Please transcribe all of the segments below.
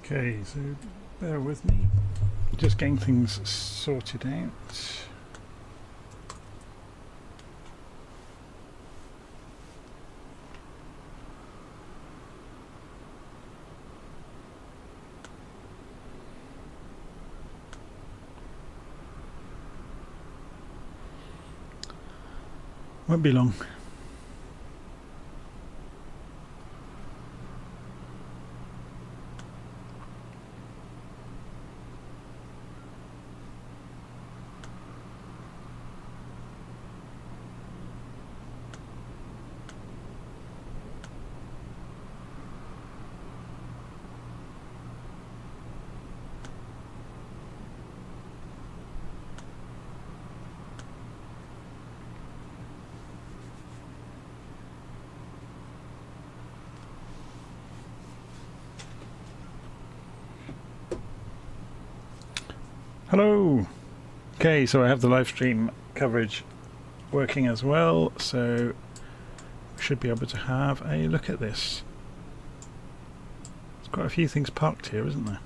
Okay, so bear with me. Just getting things sorted out. Won't be long. Hello! Okay, so I have the live stream coverage working as well, so we should be able to have a look at this. There's quite a few things parked here, isn't there?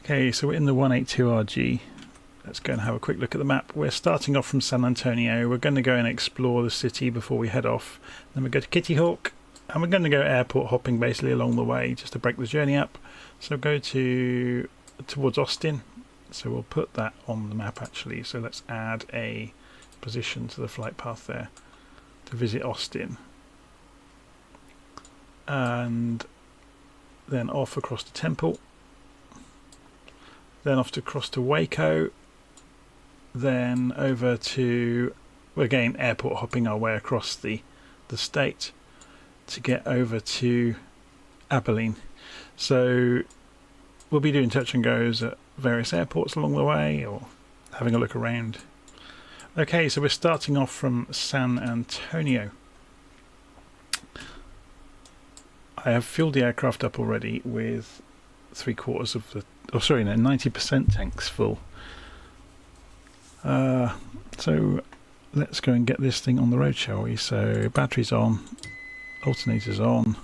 Okay, so we're in the 182RG. Let's go and have a quick look at the map. We're starting off from San Antonio. We're going to go and explore the city before we head off. Then we go to Kitty Hawk, and we're going to go airport hopping basically along the way just to break the journey up. So go towards Austin. So we'll put that on the map actually. So let's add a position to the flight path there to visit Austin. And then off across to Temple. Then off to cross to Waco. Then over to, again, airport hopping our way across the state to get over to Abilene. So we'll be doing touch and goes at various airports along the way or having a look around. Okay, so we're starting off from San Antonio. I have filled the aircraft up already with 3/4 of the, oh sorry, no, 90% tanks full. So let's go and get this thing on the road, shall we? So batteries on, alternators on.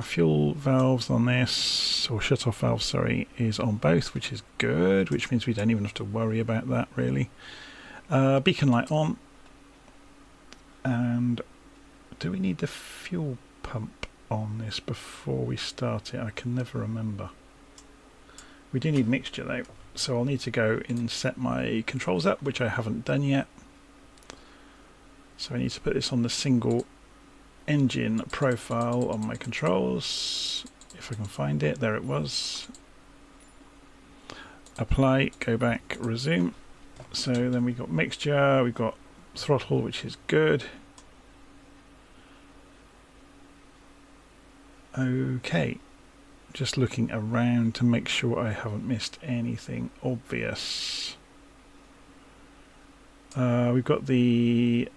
Fuel valves on this, or shut-off valve, sorry, is on both, which is good, which means we don't even have to worry about that really. Beacon light on. And do we need the fuel pump on this before we start it? I can never remember. We do need mixture though, so I'll need to go and set my controls up, which I haven't done yet. So I need to put this on the single engine profile on my controls, if I can find it. There it was. Apply, go back, resume. So then we've got mixture, we've got throttle, which is good. Okay, just looking around to make sure I haven't missed anything obvious. We've got the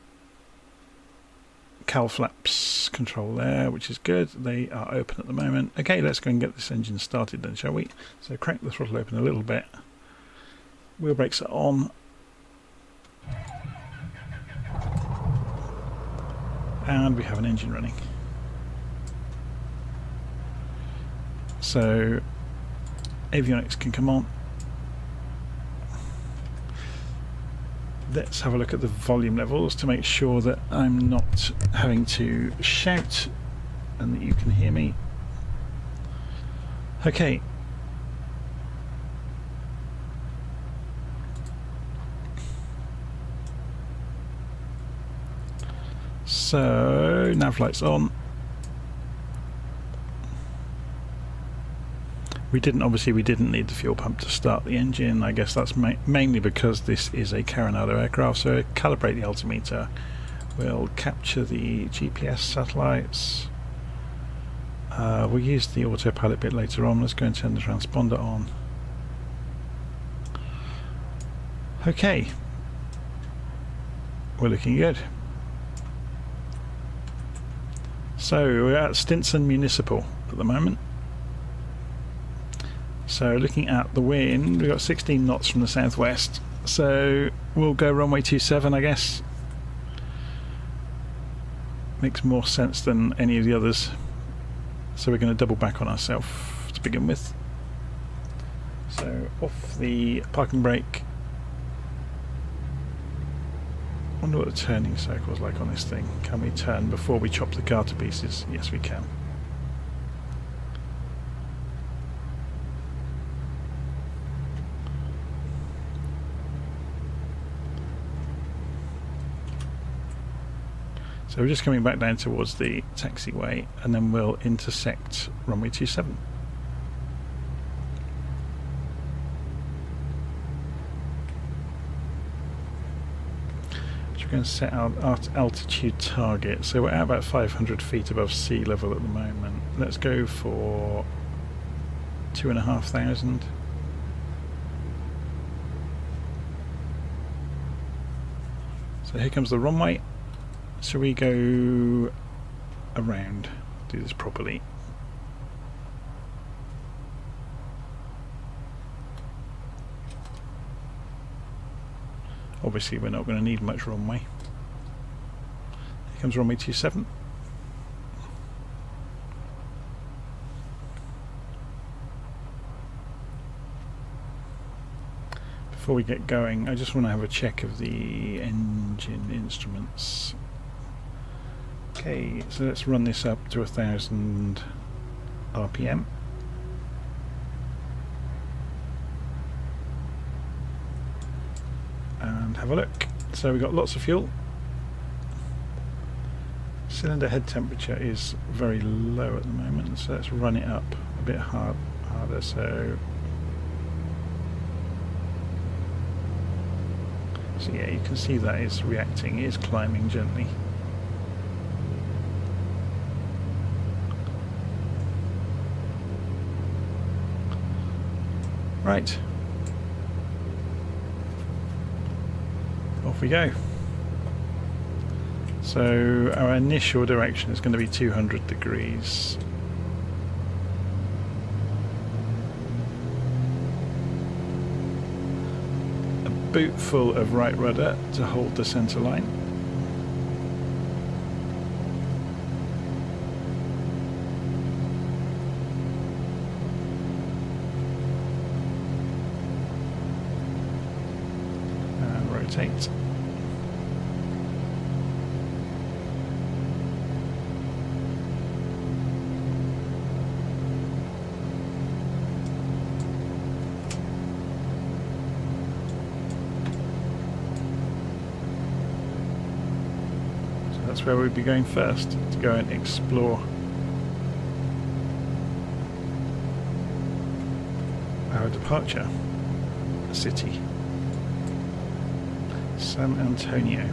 cowl flaps control there, which is good. They are open at the moment. Okay, let's go and get this engine started then, shall we? So crank the throttle open a little bit. Wheel brakes are on. And we have an engine running. So avionics can come on. Let's have a look at the volume levels to make sure that I'm not having to shout and that you can hear me. Okay. So nav lights on. We didn't need the fuel pump to start the engine. I guess that's mainly because this is a Coronado aircraft. So calibrate the altimeter. We'll capture the GPS satellites. We'll use the autopilot bit later on. Let's go and turn the transponder on. Okay. We're looking good. So we're at Stinson Municipal at the moment. So looking at the wind, we've got 16 knots from the southwest. So we'll go runway 27, I guess. Makes more sense than any of the others. So we're going to double back on ourselves to begin with. So off the parking brake. Wonder what the turning circle is like on this thing. Can we turn before we chop the car to pieces? Yes, we can. So we're just coming back down towards the taxiway, and then we'll intersect runway 27. We're going to set our altitude target. So we're at about 500 feet above sea level at the moment. Let's go for 2,500. So here comes the runway. So we go around, do this properly. Obviously we're not going to need much runway. Here comes runway 27. Before we get going, I just want to have a check of the engine instruments. Okay, so let's run this up to 1,000 RPM. And have a look. So we've got lots of fuel. Cylinder head temperature is very low at the moment, so let's run it up a bit harder. So yeah, you can see that it's reacting, it is climbing gently. Right. Off we go. So our initial direction is going to be 200 degrees. A boot full of right rudder to hold the centre line. And rotate. That's where we'd be going first, to go and explore our departure city, San Antonio.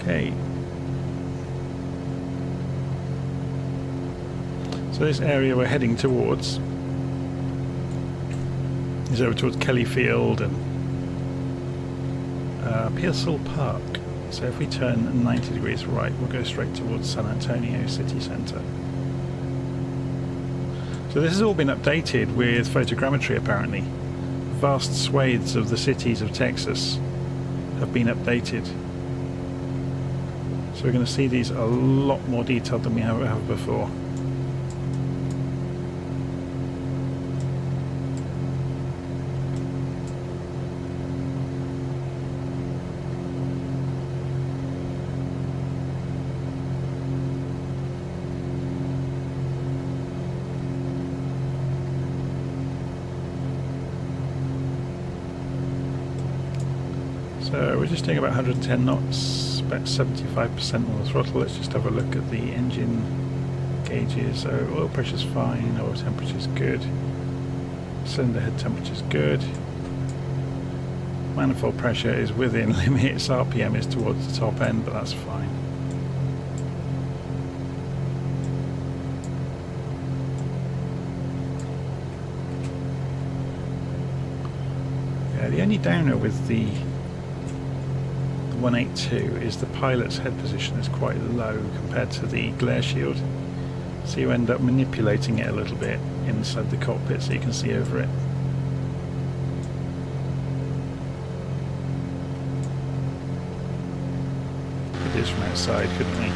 Okay. So this area we're heading towards is over towards Kelly Field and Pearsall Park. So if we turn 90 degrees right, we'll go straight towards San Antonio city centre. So this has all been updated with photogrammetry apparently. Vast swathes of the cities of Texas have been updated. So we're going to see these a lot more detailed than we have before. So we're just doing about 110 knots, about 75% on the throttle. Let's just have a look at the engine gauges. So oil pressure's fine, oil temperature's good, cylinder head temperature's good. Manifold pressure is within limits, RPM is towards the top end, but that's fine. Yeah, the only downer with the 182 is the pilot's head position is quite low compared to the glare shield, so you end up manipulating it a little bit inside the cockpit so you can see over it. From outside, couldn't we?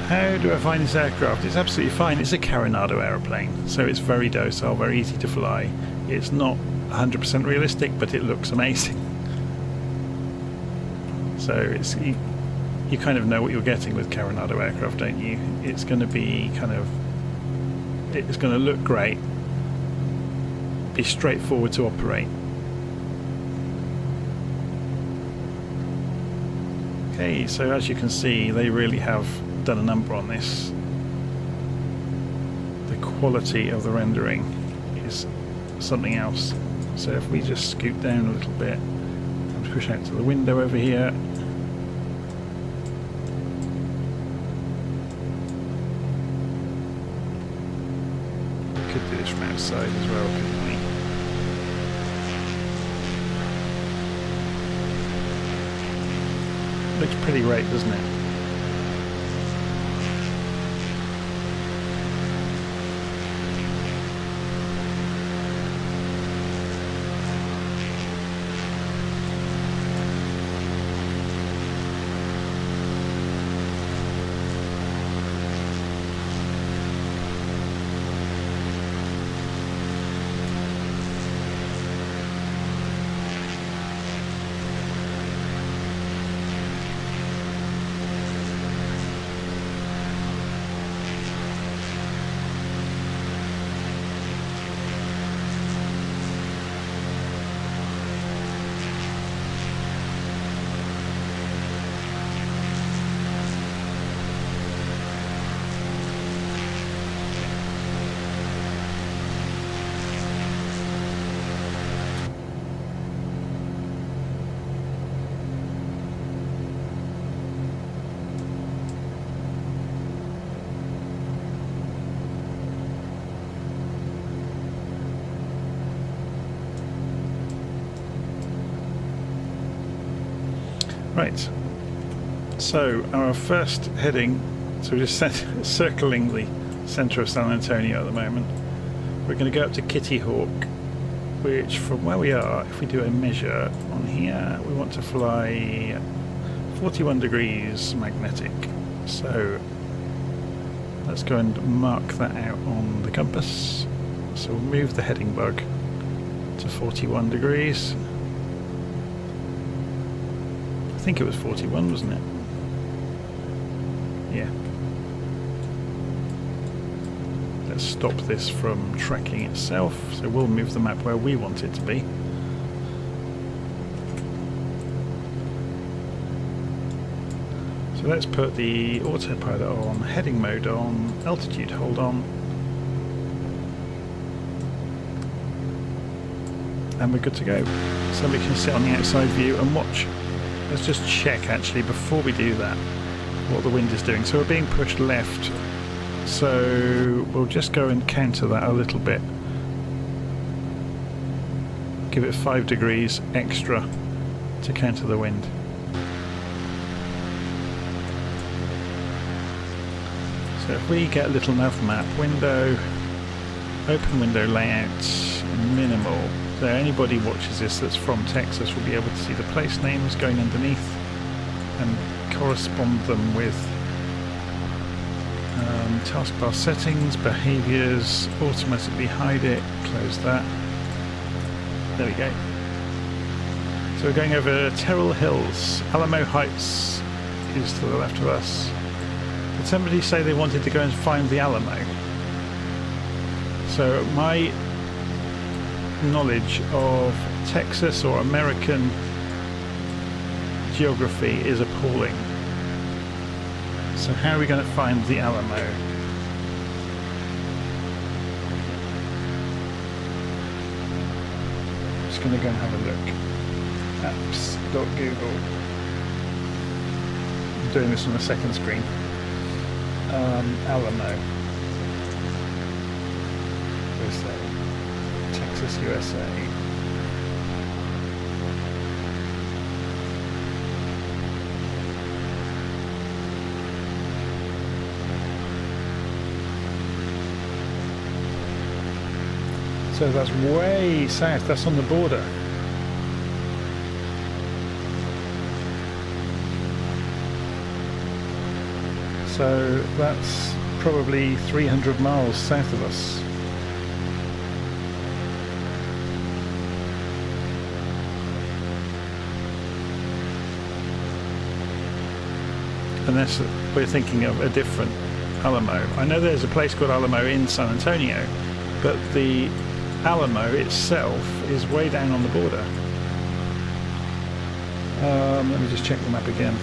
How do I find this aircraft? It's absolutely fine. It's a Carenado aeroplane, so it's very docile, very easy to fly. It's not 100% realistic, but it looks amazing. So it's you kind of know what you're getting with Carenado aircraft, don't you? It's going to be it's going to look great, be straightforward to operate. Okay, so as you can see, they really have done a number on this. The quality of the rendering is something else. So if we just scoot down a little bit and push out to the window over here, we could do this from outside as well, couldn't we? Looks pretty great, doesn't it? Right, so our first heading, so we're just circling the centre of San Antonio at the moment. We're going to go up to Kitty Hawk, which from where we are, if we do a measure on here, we want to fly 41 degrees magnetic. So let's go and mark that out on the compass. So we'll move the heading bug to 41 degrees. I think it was 41, wasn't it? Yeah. Let's stop this from tracking itself, so we'll move the map where we want it to be. So let's put the autopilot on, heading mode on, altitude hold on, and we're good to go. So we can sit on the outside view and watch. Let's just check actually before we do that what the wind is doing. So we're being pushed left, so we'll just go and counter that a little bit. Give it 5 degrees extra to counter the wind. So if we get LittleNavMap, window, open window layout, minimal. So anybody watches this that's from Texas will be able to see the place names going underneath and correspond them with taskbar settings, behaviours, automatically hide it, close that. There we go. So we're going over Terrell Hills. Alamo Heights is to the left of us. Did somebody say they wanted to go and find the Alamo? So my knowledge of Texas or American geography is appalling. So how are we going to find the Alamo? I'm just going to go and have a look. Apps.google. I'm doing this on the second screen. Alamo. Where's that? Texas, USA. So that's way south, that's on the border. So that's probably 300 miles south of us. Unless we're thinking of a different Alamo. I know there's a place called Alamo in San Antonio, but the Alamo itself is way down on the border. Let me just check the map again.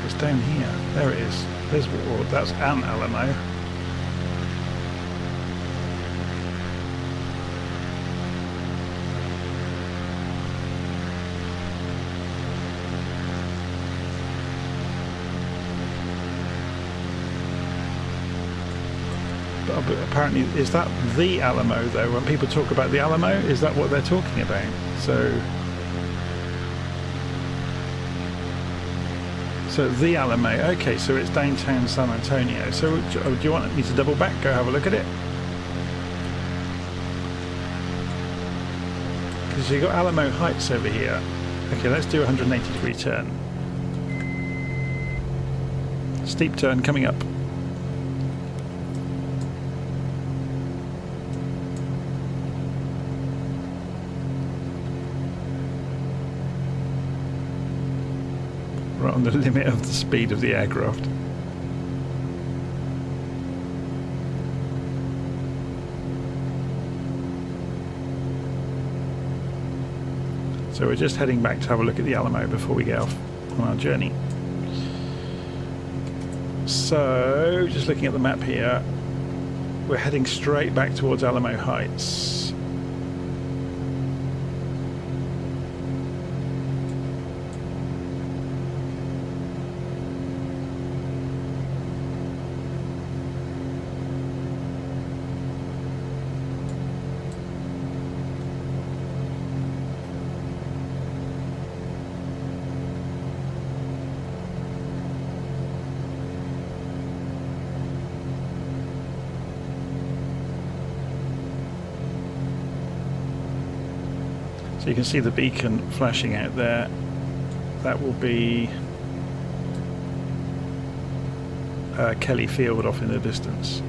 It's down here. There it is. There's, oh, that's an Alamo. But apparently, is that the Alamo though? When people talk about the Alamo, is that what they're talking about? So the Alamo, okay, so it's downtown San Antonio. So do you want me to double back, go have a look at it? Because you've got Alamo Heights over here. Okay, let's do a 180-degree turn. Steep turn coming up. Right on the limit of the speed of the aircraft. So we're just heading back to have a look at the Alamo before we get off on our journey. So, just looking at the map here, we're heading straight back towards Alamo Heights. So you can see the beacon flashing out there. That will be Kelly Field off in the distance.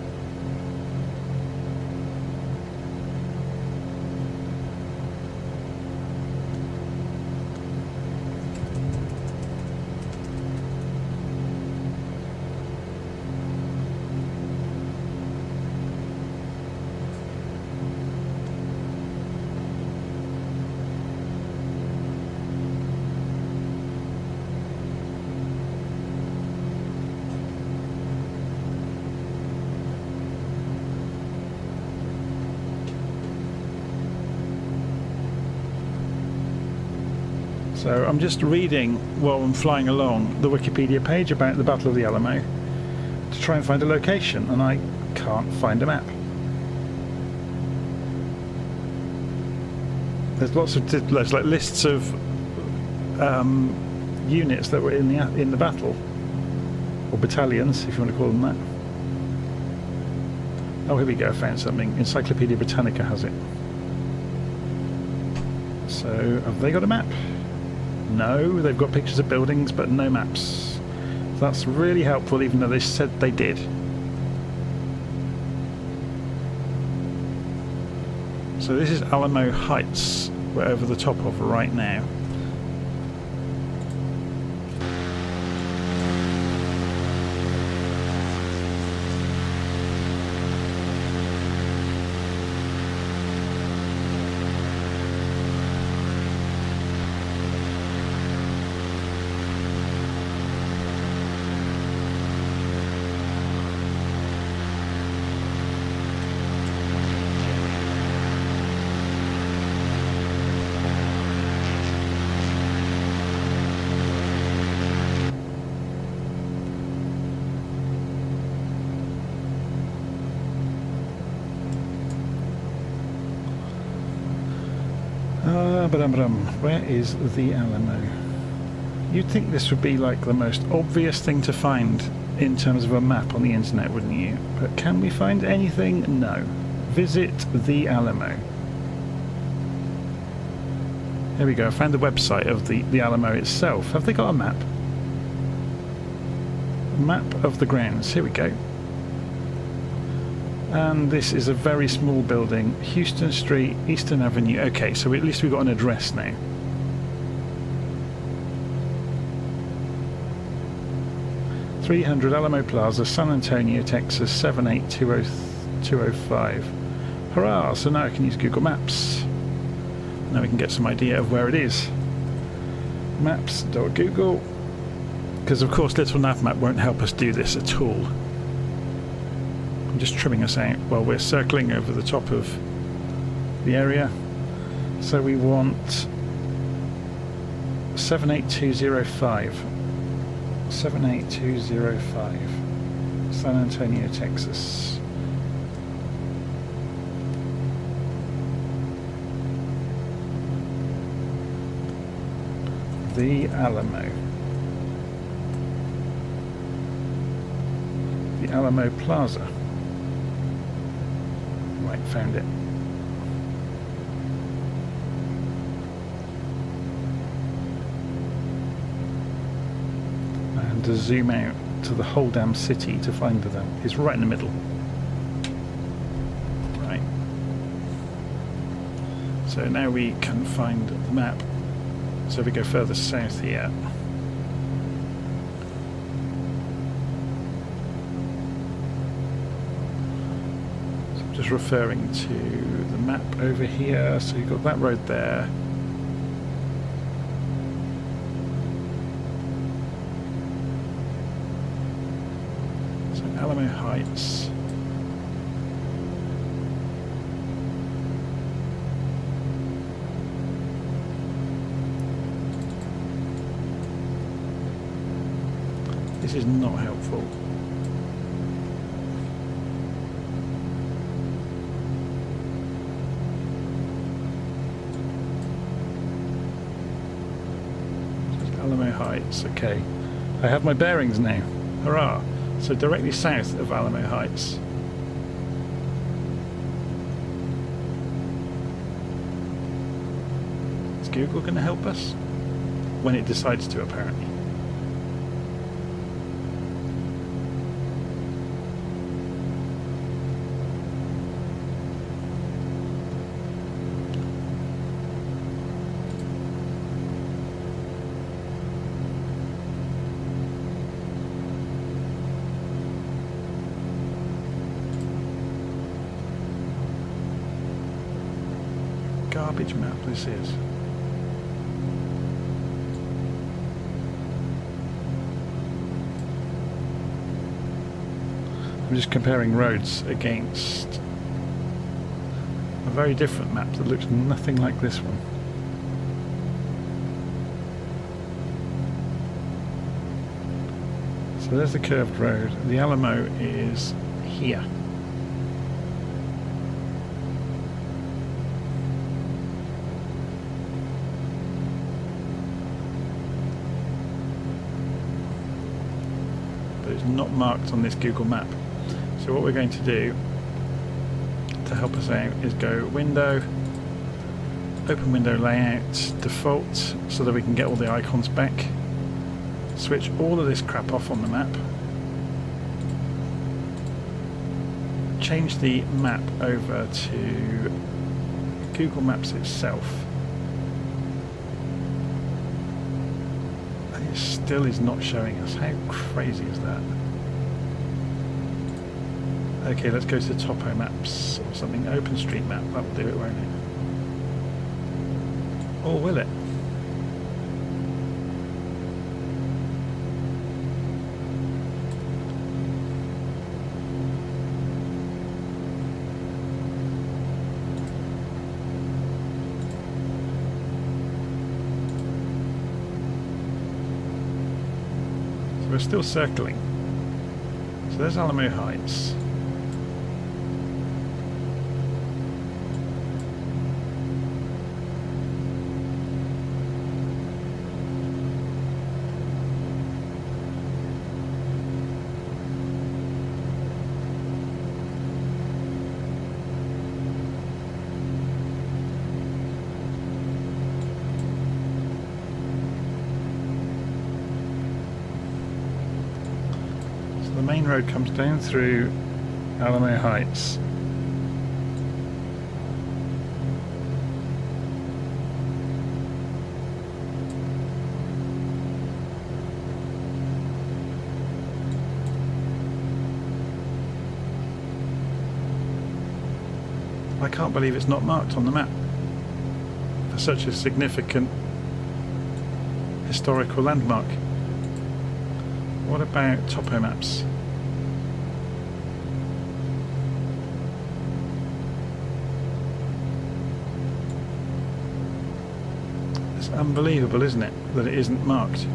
So I'm just reading while I'm flying along the Wikipedia page about the Battle of the Alamo to try and find a location, and I can't find a map. There's lots of there's like lists of units that were in the battle, or battalions, if you want to call them that. Oh, here we go. I found something. Encyclopedia Britannica has it. So have they got a map? No, they've got pictures of buildings but no maps. That's really helpful, even though they said they did. So this is Alamo Heights we're over the top of right now. Where is the Alamo? You'd think this would be like the most obvious thing to find in terms of a map on the internet, wouldn't you? But can we find anything? No. Visit the Alamo. Here we go, I found the website of the Alamo itself. Have they got a map? Map of the grounds, here we go. And this is a very small building, Houston Street, Eastern Avenue. Okay, so at least we've got an address now. .300 Alamo Plaza, San Antonio, Texas 78205. Hurrah! So now I can use Google Maps. Now we can get some idea of where it is. Maps.google. Because of course LittleNavMap won't help us do this at all. I'm just trimming us out while we're circling over the top of the area. So we want 78205. 78205. San Antonio, Texas. The Alamo. The Alamo Plaza. Right, found it. And to zoom out to the whole damn city to find them is right in the middle. Right. So now we can find the map. So we go further south here. Just referring to the map over here, so you've got that road there. So Alamo Heights. This is not helpful. Alamo Heights, okay. I have my bearings now. Hurrah! So directly south of Alamo Heights. Is Google going to help us? When it decides to, apparently. Garbage map this is. I'm just comparing roads against a very different map that looks nothing like this one. So there's the curved road. The Alamo is here. Not marked on this Google map. So what we're going to do to help us out is go window, open window layout, default, so that we can get all the icons back, switch all of this crap off on the map, change the map over to Google Maps itself, and it still is not showing us. How crazy is that? Okay, let's go to Topo Maps or something. OpenStreetMap, that will do it, won't it? Or will it? So we're still circling. So there's Alamo Heights. The main road comes down through Alamo Heights. I can't believe it's not marked on the map for such a significant historical landmark. What about Topo Maps? It's unbelievable, isn't it, that it isn't marked?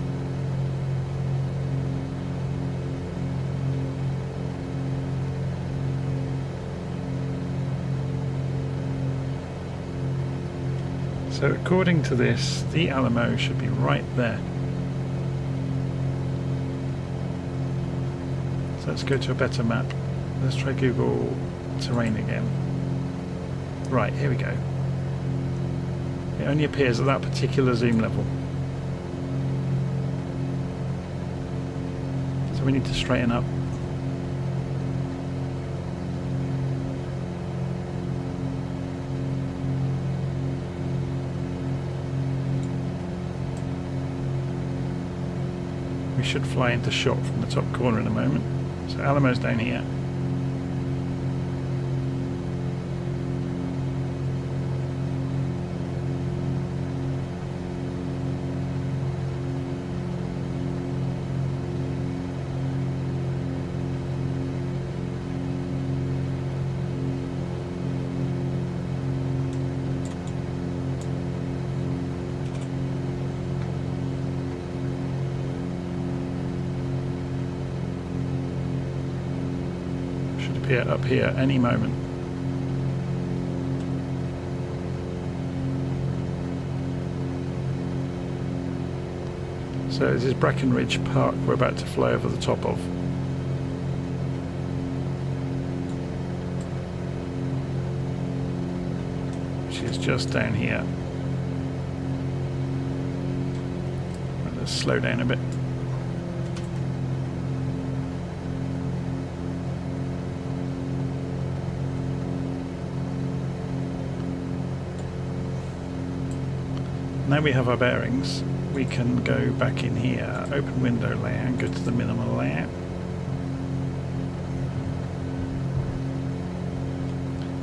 So according to this, the Alamo should be right there. So let's go to a better map. Let's try Google Terrain again. Right, here we go. It only appears at that particular zoom level. So we need to straighten up. We should fly into shot from the top corner in a moment. So Alamo's down here. Up here any moment. So this is Brackenridge Park we're about to fly over the top of. Which is just down here. Let's slow down a bit. Now we have our bearings, we can go back in here, open window layout, go to the minimal layout.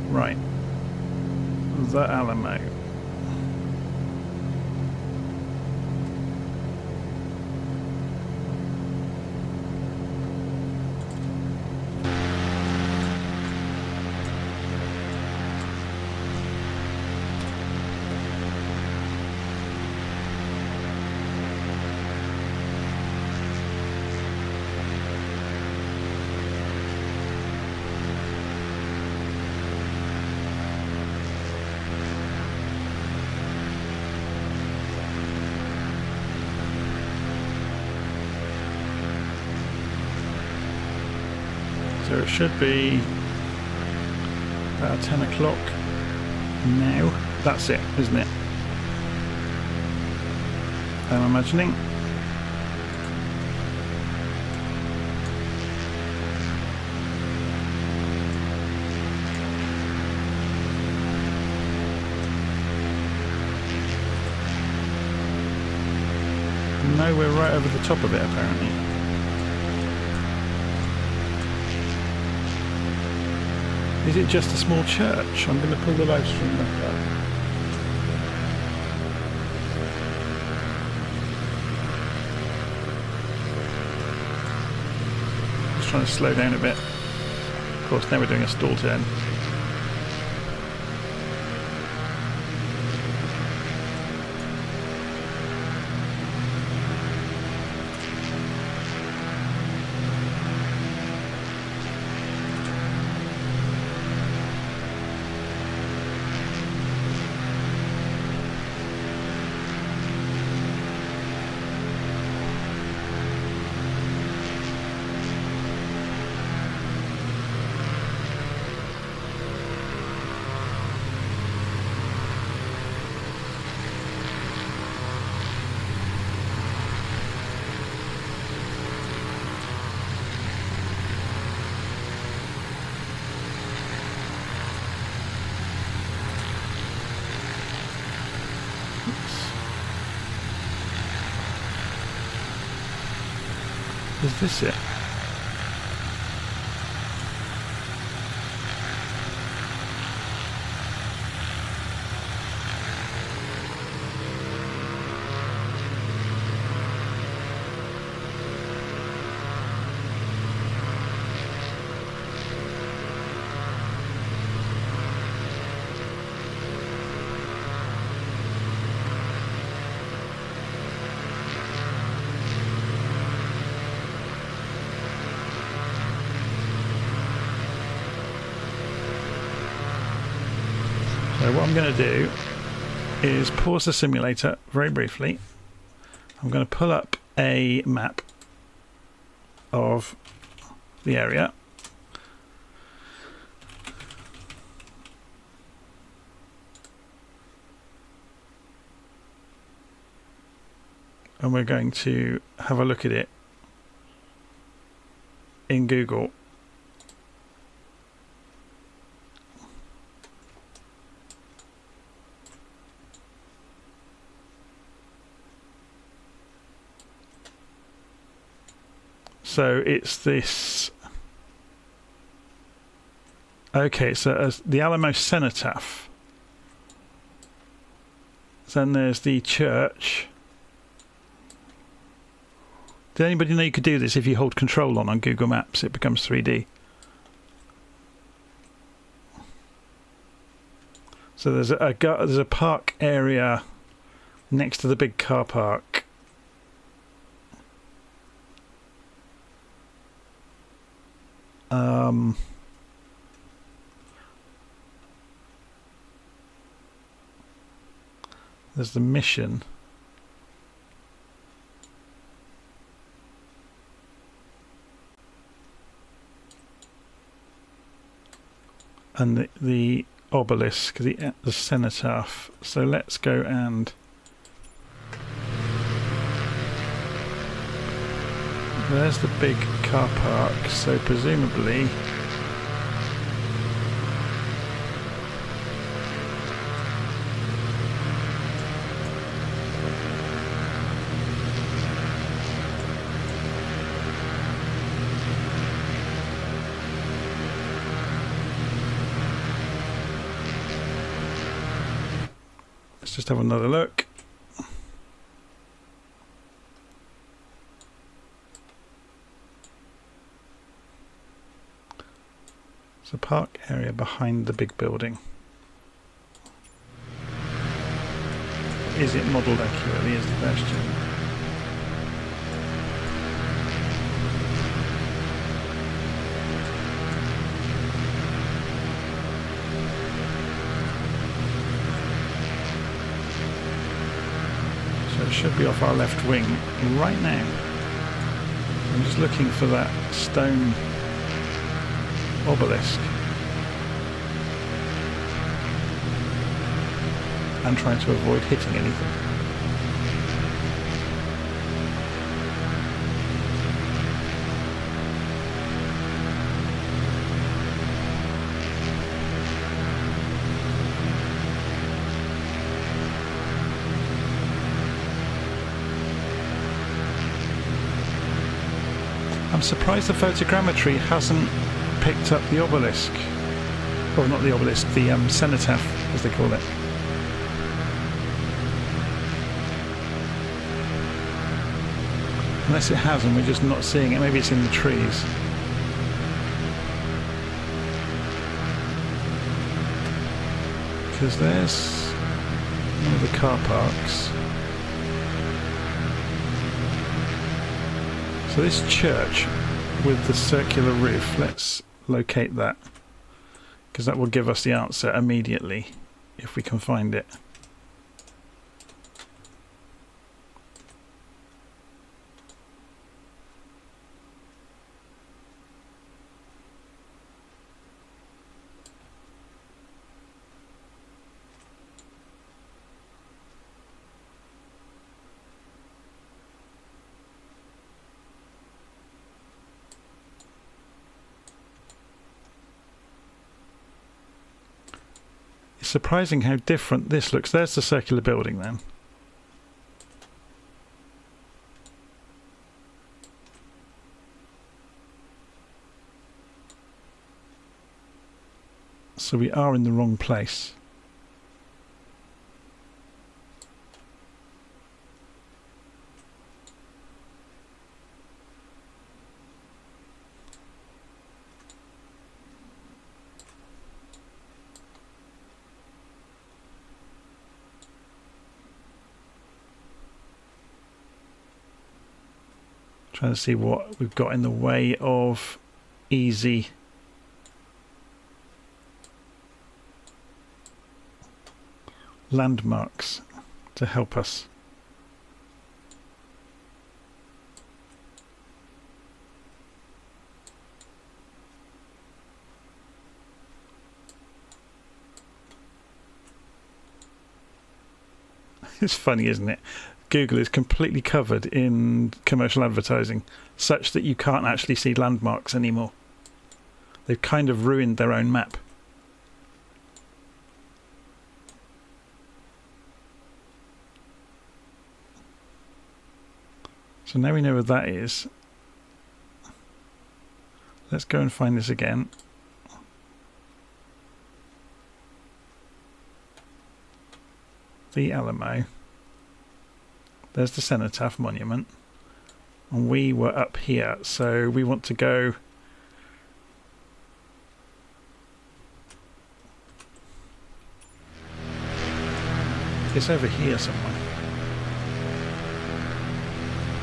Right, the Alamo. So it should be about 10 o'clock now. That's it, isn't it? I'm imagining. No, we're right over the top of it apparently. Is it just a small church? I'm going to pull the live stream back up. Just trying to slow down a bit. Of course, now we're doing a stall turn. Is this it? So what I'm going to do is pause the simulator very briefly. I'm going to pull up a map of the area. And we're going to have a look at it in Google. So it's this. Okay, so the Alamo cenotaph. Then there's the church. Did anybody know you could do this if you hold control on Google Maps? It becomes 3D. So there's a park area next to the big car park. There's the mission. And the obelisk, the cenotaph. So let's go and there's the big car park, so presumably let's just have another look. It's a park area behind the big building. Is it modelled accurately is the question. So it should be off our left wing right now. I'm just looking for that stone obelisk and trying to avoid hitting anything. I'm surprised the photogrammetry hasn't picked up the obelisk. Well, not the obelisk, the cenotaph, as they call it. Unless it has and we're just not seeing it. Maybe it's in the trees. Because there's one of the car parks. So this church with the circular roof, let's locate that, because that will give us the answer immediately if we can find it. Surprising how different this looks. There's the circular building then. So we are in the wrong place. Trying to see what we've got in the way of easy landmarks to help us. It's funny, isn't it? Google is completely covered in commercial advertising, such that you can't actually see landmarks anymore. They've kind of ruined their own map. So now we know where that is. Let's go and find this again. The Alamo. There's the Cenotaph Monument, and we were up here, so we want to go it's over here somewhere.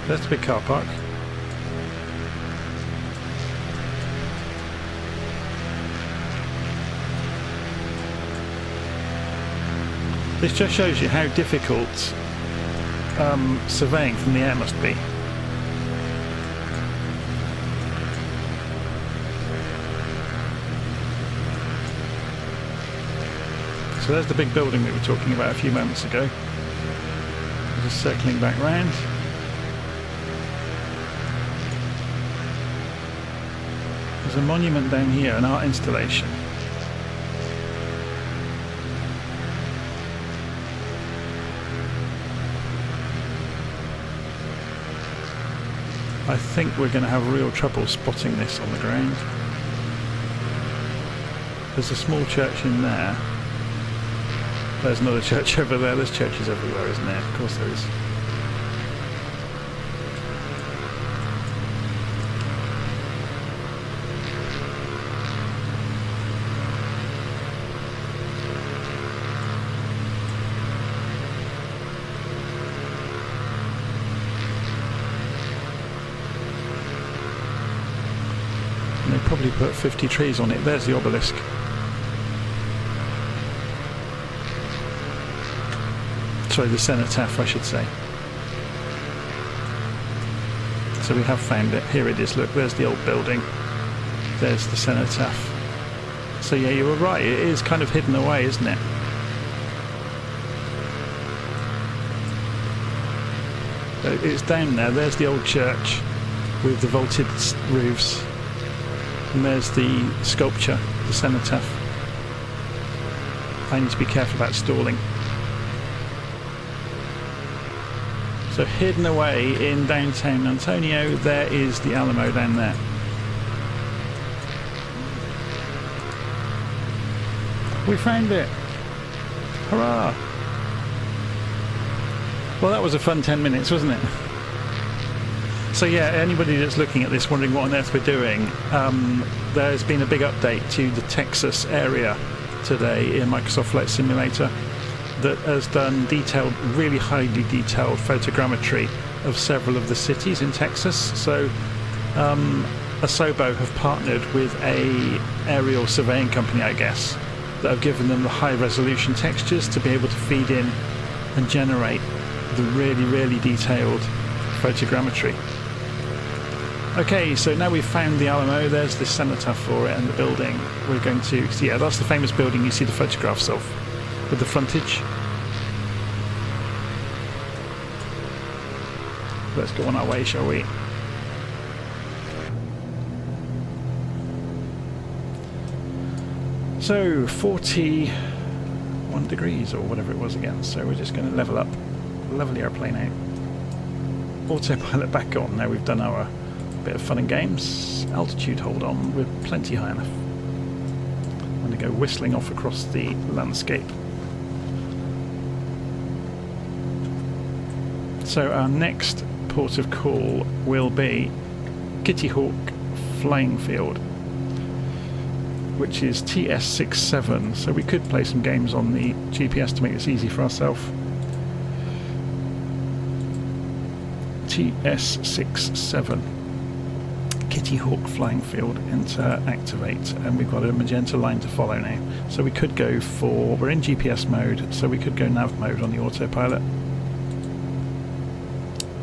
There's the big car park. This just shows you how difficult surveying from the air must be. So there's the big building we were talking about a few moments ago. Just circling back round. There's a monument down here, an art installation. I think we're going to have real trouble spotting this on the ground. There's a small church in there. There's another church over there. There's churches everywhere, isn't there? Of course there is. They probably put 50 trees on it. There's the obelisk. Sorry, the cenotaph, I should say. So we have found it. Here it is. Look, there's the old building. There's the cenotaph. So yeah, you were right. It is kind of hidden away, isn't it? It's down there. There's the old church with the vaulted roofs. And there's the sculpture, the cenotaph. I need to be careful about stalling. So hidden away in downtown Antonio, there is the Alamo down there. We found it! Hurrah! Well, that was a fun 10 minutes, wasn't it? So yeah, anybody that's looking at this wondering what on earth we're doing, there's been a big update to the Texas area today in Microsoft Flight Simulator that has done detailed, really highly detailed photogrammetry of several of the cities in Texas. So Asobo have partnered with a aerial surveying company, I guess, that have given them the high resolution textures to be able to feed in and generate the really, really detailed photogrammetry. Okay, so now we've found the Alamo. There's the cenotaph for it and the building. We're going to, so yeah, that's the famous building you see the photographs of with the frontage. Let's go on our way, shall we? So 41 degrees or whatever it was again. So we're just going to level the airplane out. Autopilot back on. Now we've done our bit of fun and games. Altitude hold on. We're plenty high enough. I'm going to go whistling off across the landscape. So our next port of call will be Kitty Hawk Flying Field, which is TS67. So we could play some games on the GPS to make this easy for ourselves. TS67. Kitty Hawk Flying Field, enter, activate, and we've got a magenta line to follow now. So we could go for, we're in GPS mode, so we could go nav mode on the autopilot.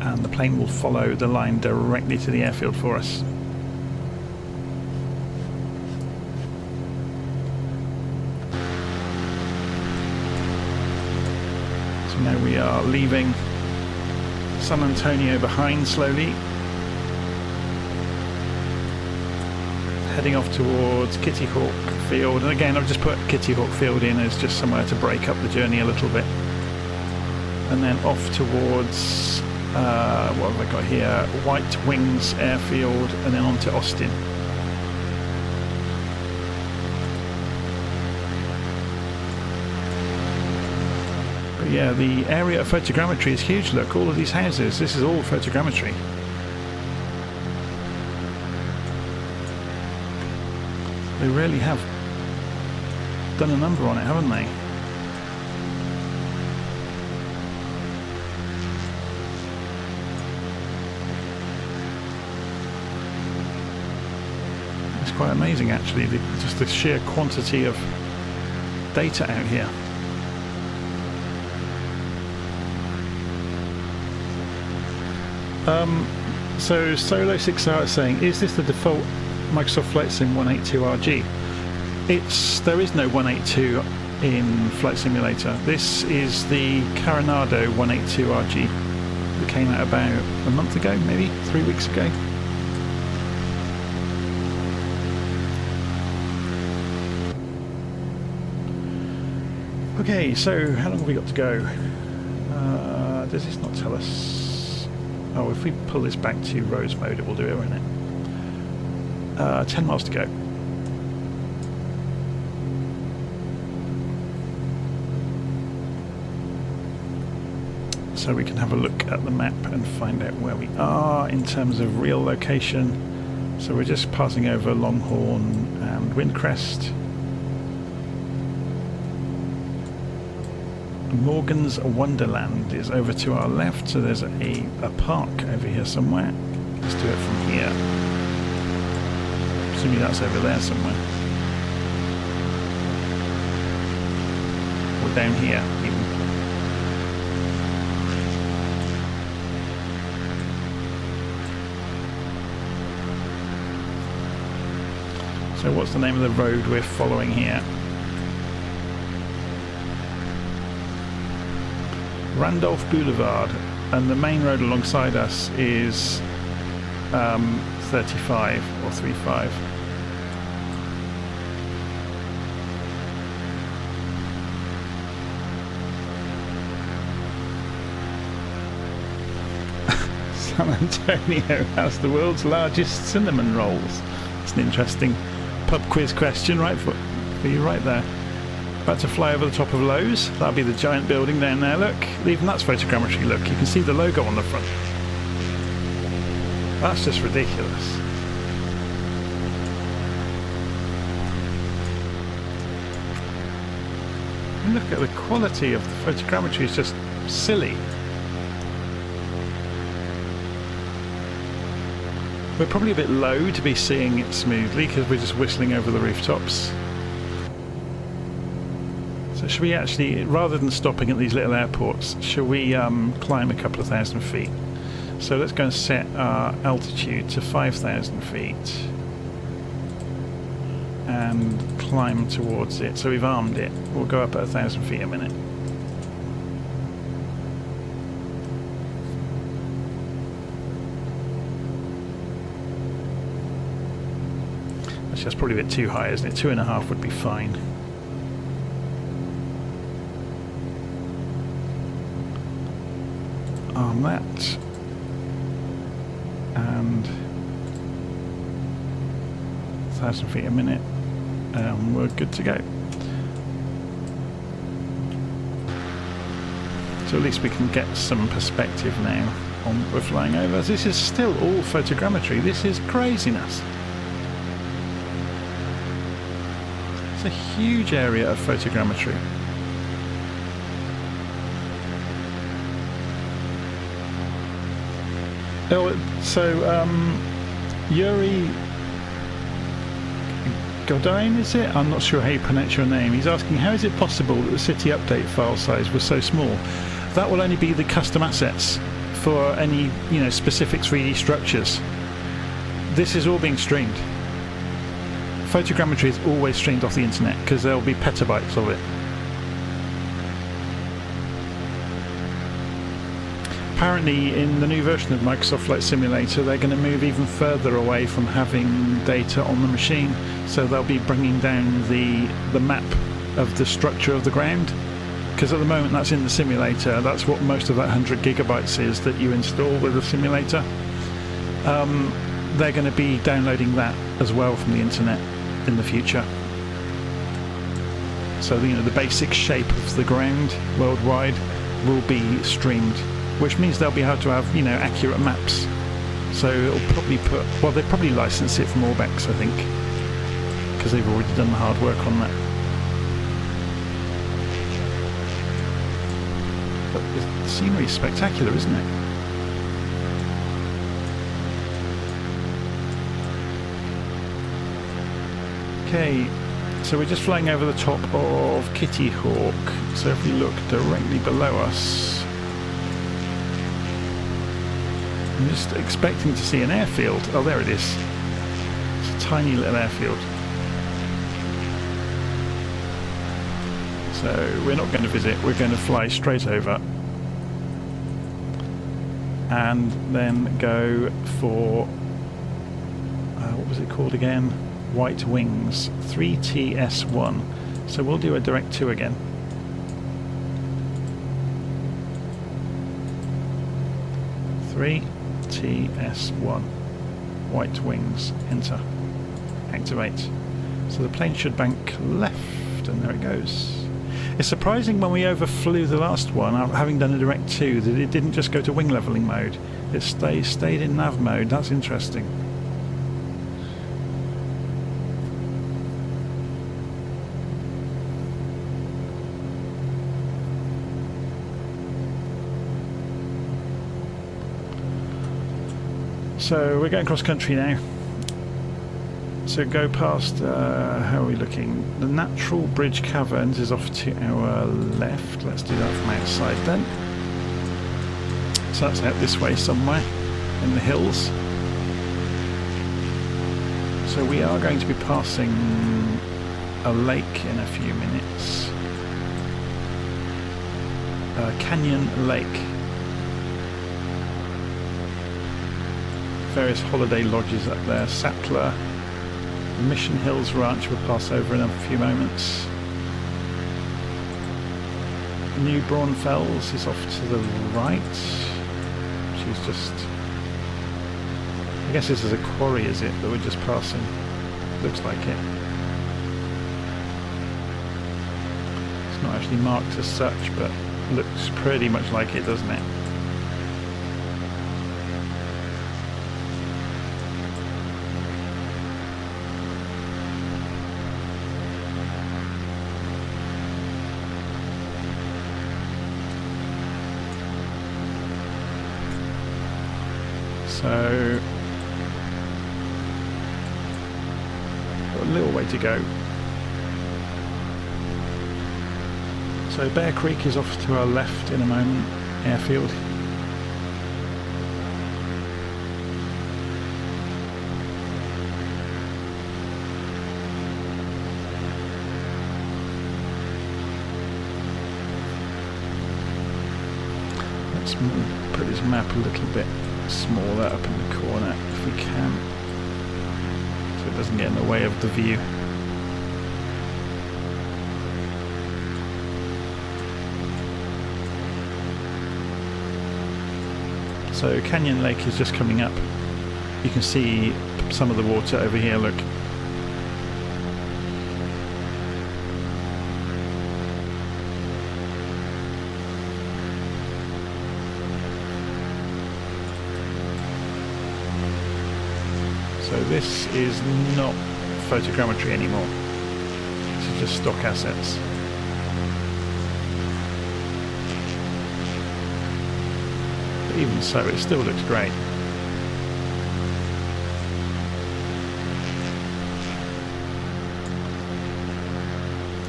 And the plane will follow the line directly to the airfield for us. So now we are leaving San Antonio behind slowly, heading off towards Kitty Hawk Field. And again, I've just put Kitty Hawk Field in as just somewhere to break up the journey a little bit. And then off towards, what have I got here? White Wings Airfield, and then on to Austin. But yeah, the area of photogrammetry is huge. Look, all of these houses, this is all photogrammetry. They really have done a number on it, haven't they? It's quite amazing, actually, just the sheer quantity of data out here. So Solo 6 Hour is saying, is this the default Microsoft Flight Sim 182RG? There is no 182 in Flight Simulator. This is the Coronado 182RG that came out about a month ago, maybe 3 weeks ago. Okay, so how long have we got to go? Does this not tell us? Oh, if we pull this back to Rose mode, it will do it, won't it? 10 miles to go. So we can have a look at the map and find out where we are in terms of real location. So we're just passing over Longhorn and Windcrest. Morgan's Wonderland is over to our left, so there's a park over here somewhere. Let's do it from here. Assuming that's over there somewhere. Or down here, even. So what's the name of the road we're following here? Randolph Boulevard, and the main road alongside us is 35 or 35. San Antonio has the world's largest cinnamon rolls? It's an interesting pub quiz question, right, for you right there. About to fly over the top of Lowe's. That'll be the giant building down there, look. Even that's photogrammetry, look. You can see the logo on the front. That's just ridiculous. And look at the quality of the photogrammetry, it's just silly. We're probably a bit low to be seeing it smoothly because we're just whistling over the rooftops. So should we actually, rather than stopping at these little airports, shall we climb a couple of thousand feet? So let's go and set our altitude to 5,000 feet and climb towards it. So we've armed it. We'll go up at 1,000 feet a minute. Actually, that's probably a bit too high, isn't it? 2.5 would be fine. Arm that. And 1,000 feet a minute, and we're good to go. So at least we can get some perspective now on what we're flying over. This is still all photogrammetry. This is craziness. It's a huge area of photogrammetry. Oh, so Yuri Godin, is it? I'm not sure how you pronounce your name. He's asking, how is it possible that the city update file size was so small? That will only be the custom assets for any, specific 3D structures. This is all being streamed. Photogrammetry is always streamed off the internet because there'll be petabytes of it. Apparently in the new version of Microsoft Flight Simulator they're going to move even further away from having data on the machine, so they'll be bringing down the map of the structure of the ground, because at the moment that's in the simulator. That's what most of that 100 gigabytes is that you install with the simulator. They're going to be downloading that as well from the internet in the future. So the basic shape of the ground worldwide will be streamed, which means they'll be able to have accurate maps. So it'll probably they probably license it from Orbex, I think, because they've already done the hard work on that. But the scenery is spectacular, isn't it? Okay, so we're just flying over the top of Kitty Hawk. So if we look directly below us, I'm just expecting to see an airfield. Oh, there it is. It's a tiny little airfield. So we're not going to visit, we're going to fly straight over and then go for, what was it called again? White Wings, 3TS1. So we'll do a direct 2 again. TS1, White Wings, enter, activate. So the plane should bank left, and there it goes. It's surprising when we overflew the last one, having done a direct 2, that it didn't just go to wing levelling mode. It stayed in nav mode. That's interesting. So we're going cross country now. So go past, how are we looking? The Natural Bridge Caverns is off to our left. Let's do that from outside then. So that's out this way somewhere in the hills. So we are going to be passing a lake in a few minutes. Canyon Lake. Various holiday lodges up there. Sattler, Mission Hills Ranch we'll pass over in a few moments. New Braunfels is off to the right, which is just I guess this is a quarry, is it, that we're just passing? Looks like it. It's not actually marked as such, but looks pretty much like it, doesn't it? So, got a little way to go. So Bear Creek is off to our left in a moment, airfield. Let's put this map a little bit smaller up in the corner if we can, so it doesn't get in the way of the view. So Canyon Lake is just coming up. You can see some of the water over here, look. So this is not photogrammetry anymore. This is just stock assets. But even so, it still looks great.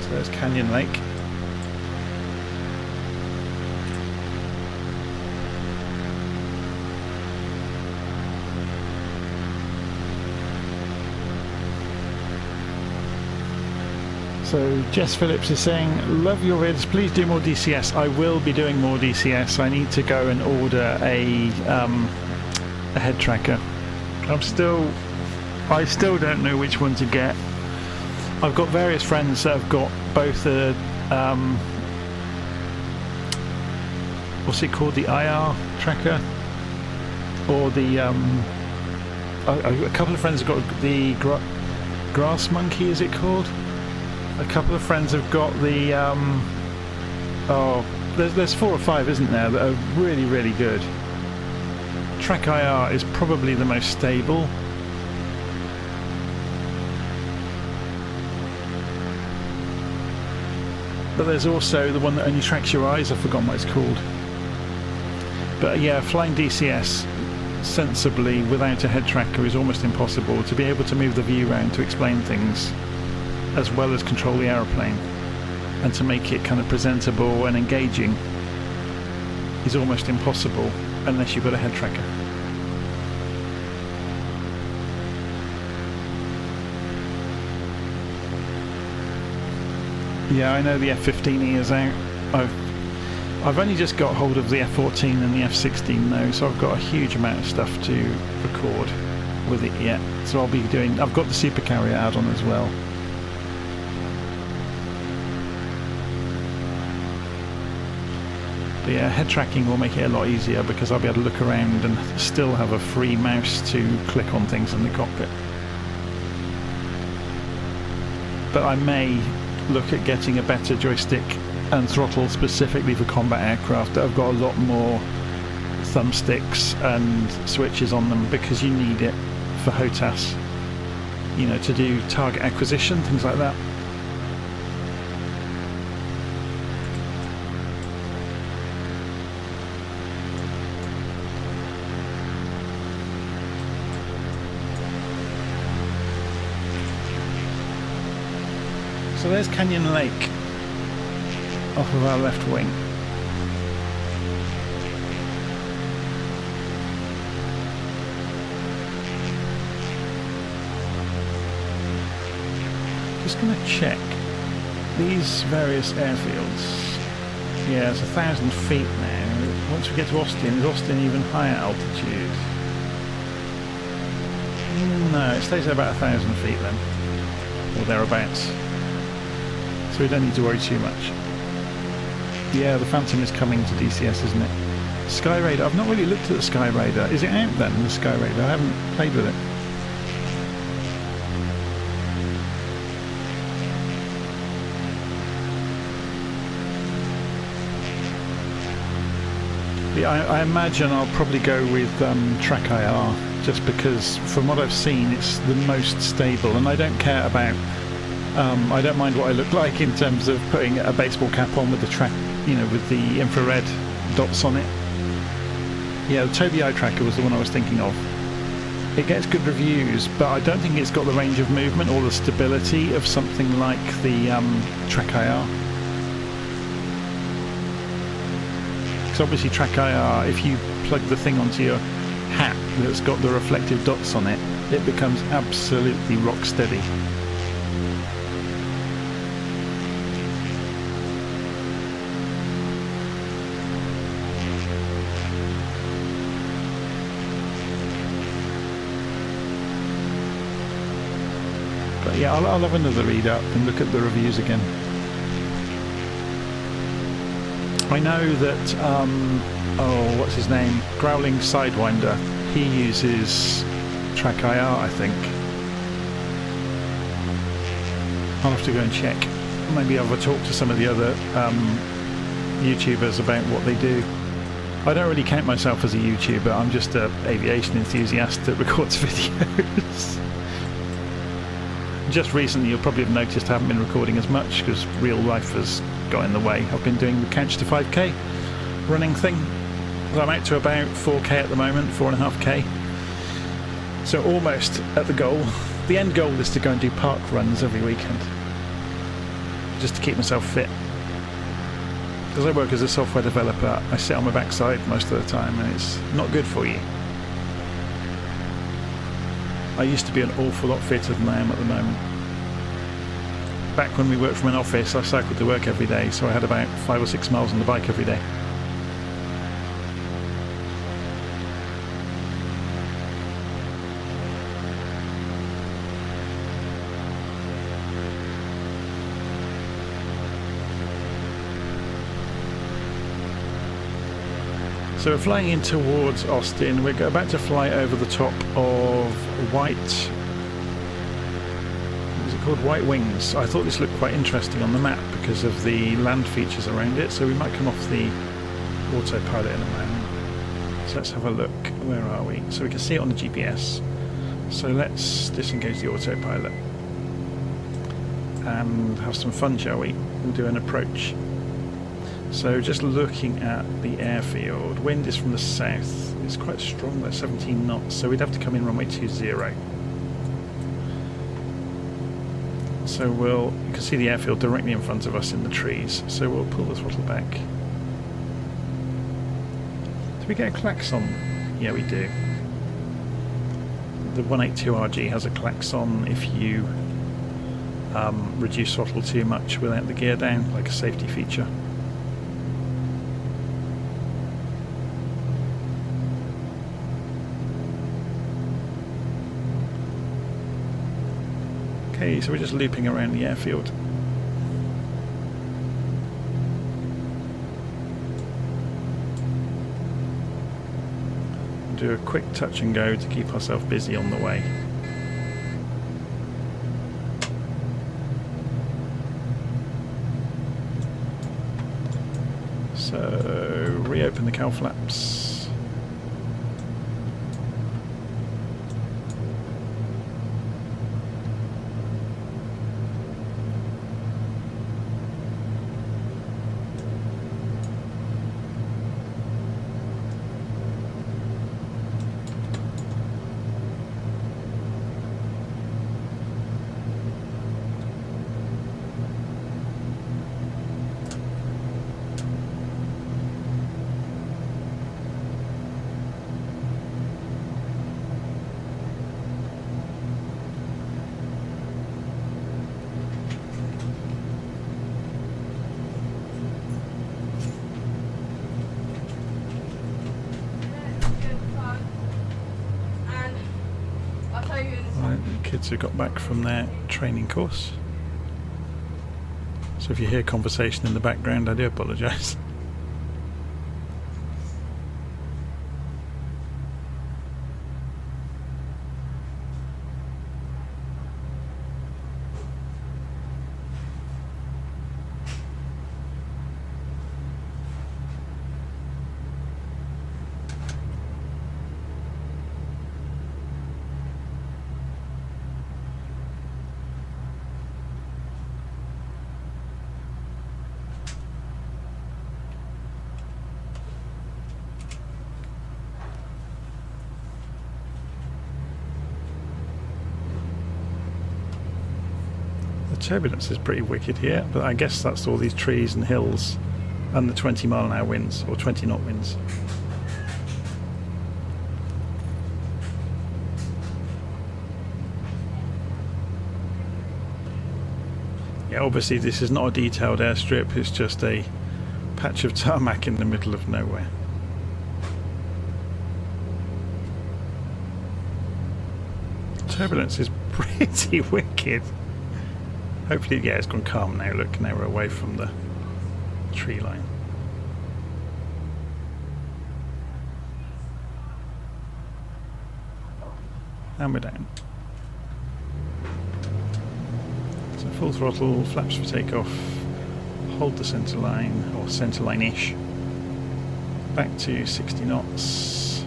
So there's Canyon Lake. So Jess Phillips is saying, love your vids, please do more DCS. I will be doing more DCS. I need to go and order a head tracker. I still don't know which one to get. I've got various friends that have got both a what's it called, the IR tracker, or the a couple of friends have got the Grass Monkey, is it called? A couple of friends have got the there's 4 or 5, isn't there, that are really, really good. Track IR is probably the most stable. But there's also the one that only tracks your eyes. I've forgotten what it's called. But yeah, flying DCS sensibly without a head tracker is almost impossible. To be able to move the view around to explain things, as well as control the aeroplane, and to make it kind of presentable and engaging, is almost impossible unless you've got a head tracker. Yeah, I know the F-15E is out. I've only just got hold of the F-14 and the F-16 though, so I've got a huge amount of stuff to record with it yet. So I'll be doing, I've got the supercarrier add-on as well. But yeah, head tracking will make it a lot easier because I'll be able to look around and still have a free mouse to click on things in the cockpit. But I may look at getting a better joystick and throttle specifically for combat aircraft that have got a lot more thumbsticks and switches on them, because you need it for HOTAS, you know, to do target acquisition, things like that. So there's Canyon Lake off of our left wing. Just going to check these various airfields. Yeah, it's 1,000 feet now. Once we get to Austin, is Austin even higher altitude? No, it stays at about 1,000 feet then, or thereabouts. So we don't need to worry too much. Yeah, the Phantom is coming to DCS, isn't it? Sky Radar. I've not really looked at the Sky Radar. Is it out then, the Sky Radar? I haven't played with it. Yeah, I imagine I'll probably go with Track IR, just because from what I've seen it's the most stable, and I don't care about I don't mind what I look like in terms of putting a baseball cap on with the track, you know, with the infrared dots on it. Yeah, the Tobii Eye Tracker was the one I was thinking of. It gets good reviews, but I don't think it's got the range of movement or the stability of something like the Track IR. Because obviously Track IR, if you plug the thing onto your hat that's got the reflective dots on it, it becomes absolutely rock steady. But yeah, I'll have another read up and look at the reviews again. I know that, oh, what's his name? Growling Sidewinder. He uses Track IR, I think. I'll have to go and check. Maybe I'll talk to some of the other YouTubers about what they do. I don't really count myself as a YouTuber. I'm just an aviation enthusiast that records videos. Just recently, you'll probably have noticed I haven't been recording as much because real life has got in the way. I've been doing the Couch to 5K running thing. I'm out to about 4K at the moment, 4.5K. So almost at the goal. The end goal is to go and do park runs every weekend, just to keep myself fit. Because I work as a software developer, I sit on my backside most of the time, and it's not good for you. I used to be an awful lot fitter than I am at the moment. Back when we worked from an office, I cycled to work every day, so I had about 5 or 6 miles on the bike every day. So we're flying in towards Austin. We're about to fly over the top of White... what is it called? White Wings. I thought this looked quite interesting on the map because of the land features around it, so we might come off the autopilot in a moment. So let's have a look. Where are we? So we can see it on the GPS. So let's disengage the autopilot and have some fun, shall we? We'll do an approach. So just looking at the airfield, wind is from the south. It's quite strong, that's 17 knots, so we'd have to come in runway 20. So you can see the airfield directly in front of us in the trees, so we'll pull the throttle back. Do we get a klaxon? Yeah, we do. The 182RG has a klaxon if you reduce throttle too much without the gear down, like a safety feature. Okay, so we're just looping around the airfield. Do a quick touch and go to keep ourselves busy on the way. So reopen the cowl flaps. Kids who got back from their training course. So if you hear conversation in the background, I do apologise. Turbulence is pretty wicked here, but I guess that's all these trees and hills and the 20-mile-an-hour winds, or 20-knot winds. Yeah, obviously this is not a detailed airstrip, it's just a patch of tarmac in the middle of nowhere. Turbulence is pretty wicked. Hopefully, yeah, it's gone calm now. Look, now we're away from the tree line. And we're down. So full throttle, flaps for takeoff, hold the centre line, or centre line-ish. Back to 60 knots.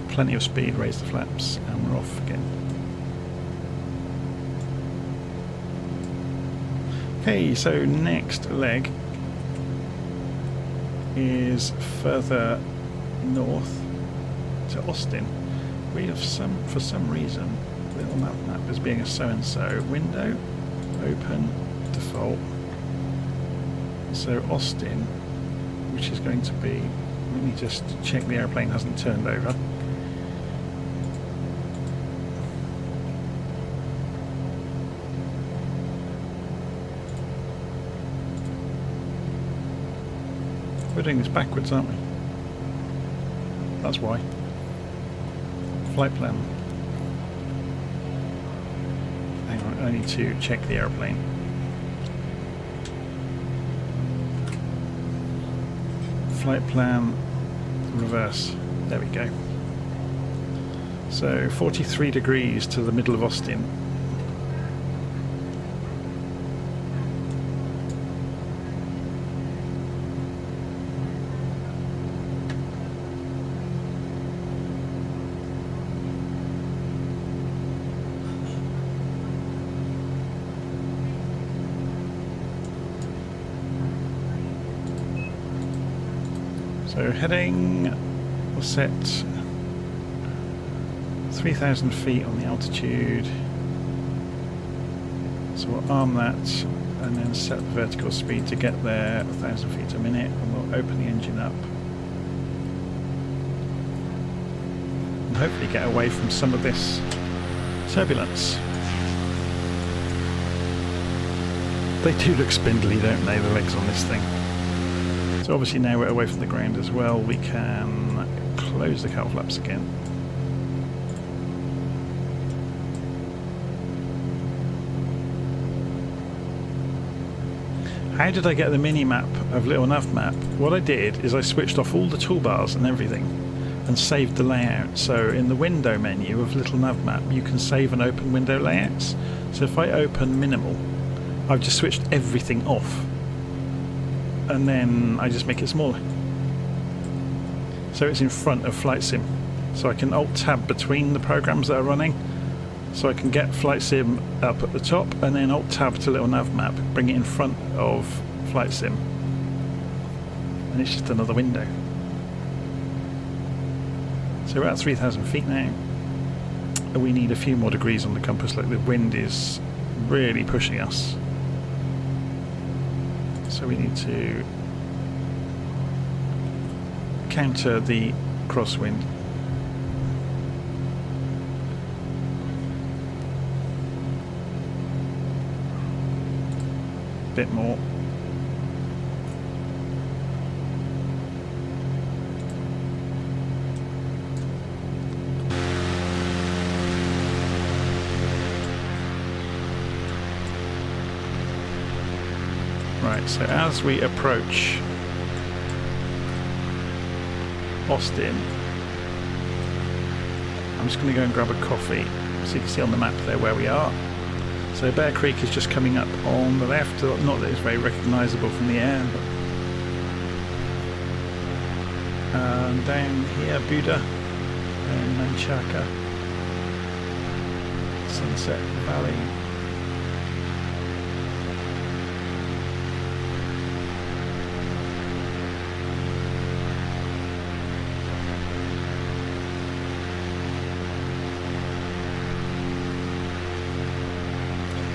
Plenty of speed, raise the flaps, and we're off again. Okay, so next leg is further north to Austin. We have for some reason, LittleNavMap as being a so-and-so. Window, open, default. So Austin, which is going to be, let me just check the airplane hasn't turned over. We're doing this backwards, aren't we? That's why. Flight plan. Hang on, I need to check the airplane. Flight plan, reverse. There we go. So 43 degrees to the middle of Austin. So heading, we'll set 3,000 feet on the altitude. So we'll arm that and then set the vertical speed to get there 1,000 feet a minute, and we'll open the engine up. And hopefully get away from some of this turbulence. They do look spindly, don't they, the legs on this thing. So obviously now we're away from the ground as well, we can close the cowl flaps again. How did I get the mini-map of LittleNavMap? What I did is I switched off all the toolbars and everything and saved the layout. So in the window menu of LittleNavMap you can save and open window layouts. So if I open minimal, I've just switched everything off. And then I just make it smaller. So it's in front of Flight Sim. So I can Alt-Tab between the programs that are running. So I can get Flight Sim up at the top and then Alt-Tab to LittleNavMap, bring it in front of Flight Sim. And it's just another window. So we're at 3,000 feet now. We need a few more degrees on the compass, like the wind is really pushing us. So we need to counter the crosswind. Bit more. Right, so as we approach Austin, I'm just going to go and grab a coffee so you can see on the map there where we are. So Bear Creek is just coming up on the left, not that it's very recognisable from the air. But and down here, Buda and Manchaca, Sunset Valley.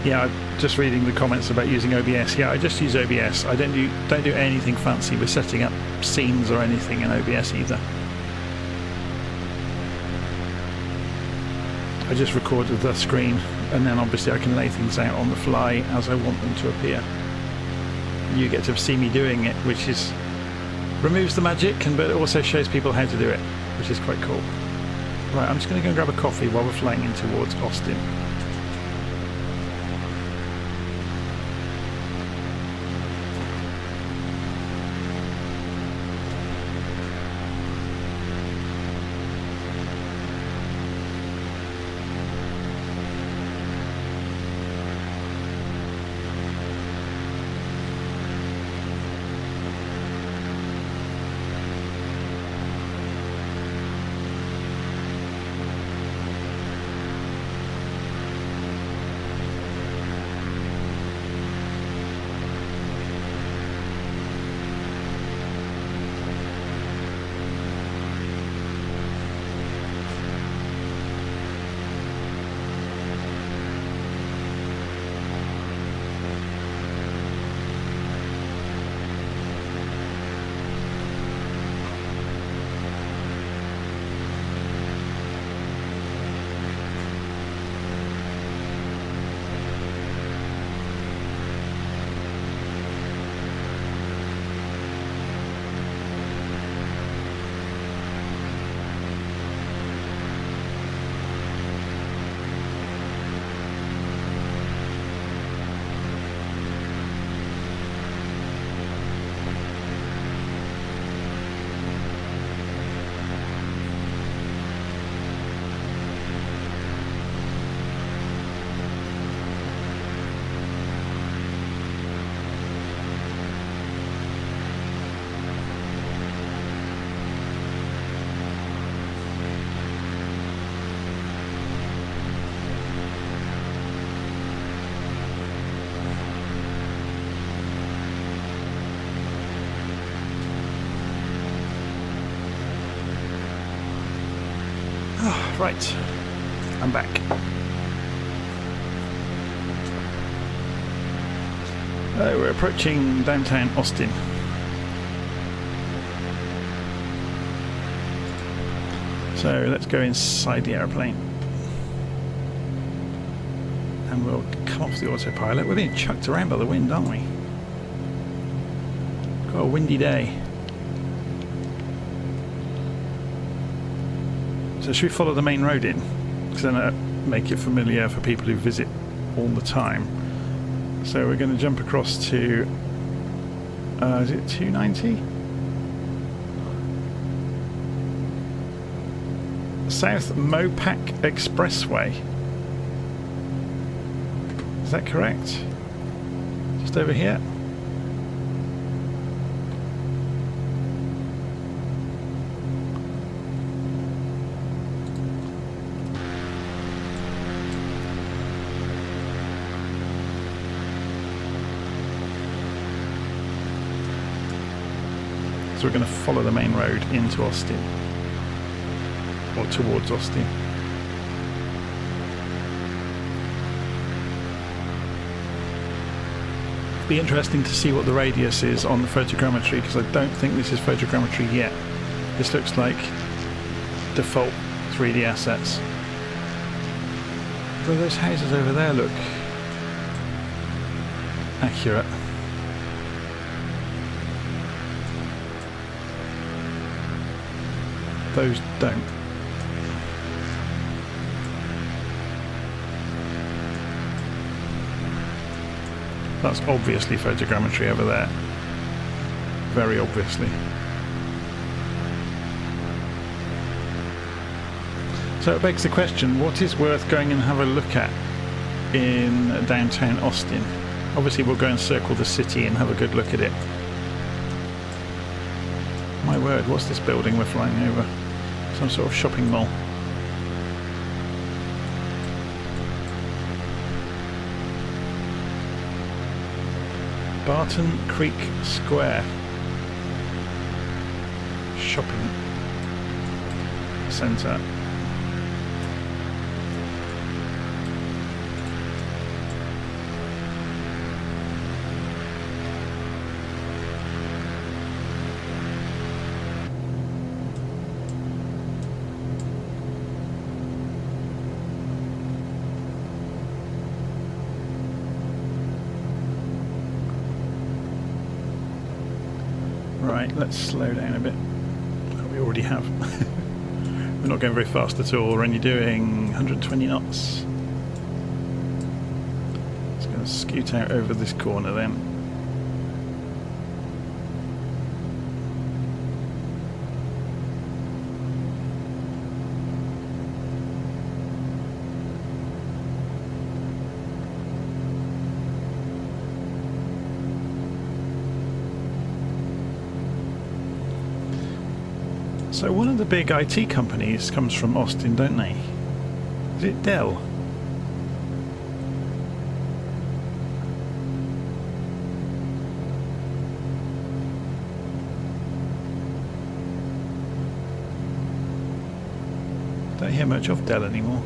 Yeah, I'm just reading the comments about using OBS. Yeah, I just use OBS. I don't do anything fancy with setting up scenes or anything in OBS either. I just recorded the screen, and then obviously I can lay things out on the fly as I want them to appear. You get to see me doing it, which is removes the magic, but it also shows people how to do it, which is quite cool. Right, I'm just going to go and grab a coffee while we're flying in towards Austin. Right, I'm back. We're approaching downtown Austin. So let's go inside the airplane. And we'll come off the autopilot. We're being chucked around by the wind, aren't we? Got a windy day. So should we follow the main road in? Because then that'll make it familiar for people who visit all the time. So we're going to jump across to, is it 290? South Mopac Expressway. Is that correct? Just over here? So we're going to follow the main road into Austin, or towards Austin. Be interesting to see what the radius is on the photogrammetry, because I don't think this is photogrammetry yet. This looks like default 3D assets. Although those houses over there look accurate. Those don't. That's obviously photogrammetry over there. Very obviously. So it begs the question, what is worth going and have a look at in downtown Austin? Obviously we'll go and circle the city and have a good look at it. My word, what's this building we're flying over? Some sort of shopping mall. Barton Creek Square Shopping Centre. Right, let's slow down a bit. Oh, we already have. We're not going very fast at all. We're only doing 120 knots. Just going to scoot out over this corner then. So one of the big IT companies comes from Austin, don't they? Is it Dell? Don't hear much of Dell anymore.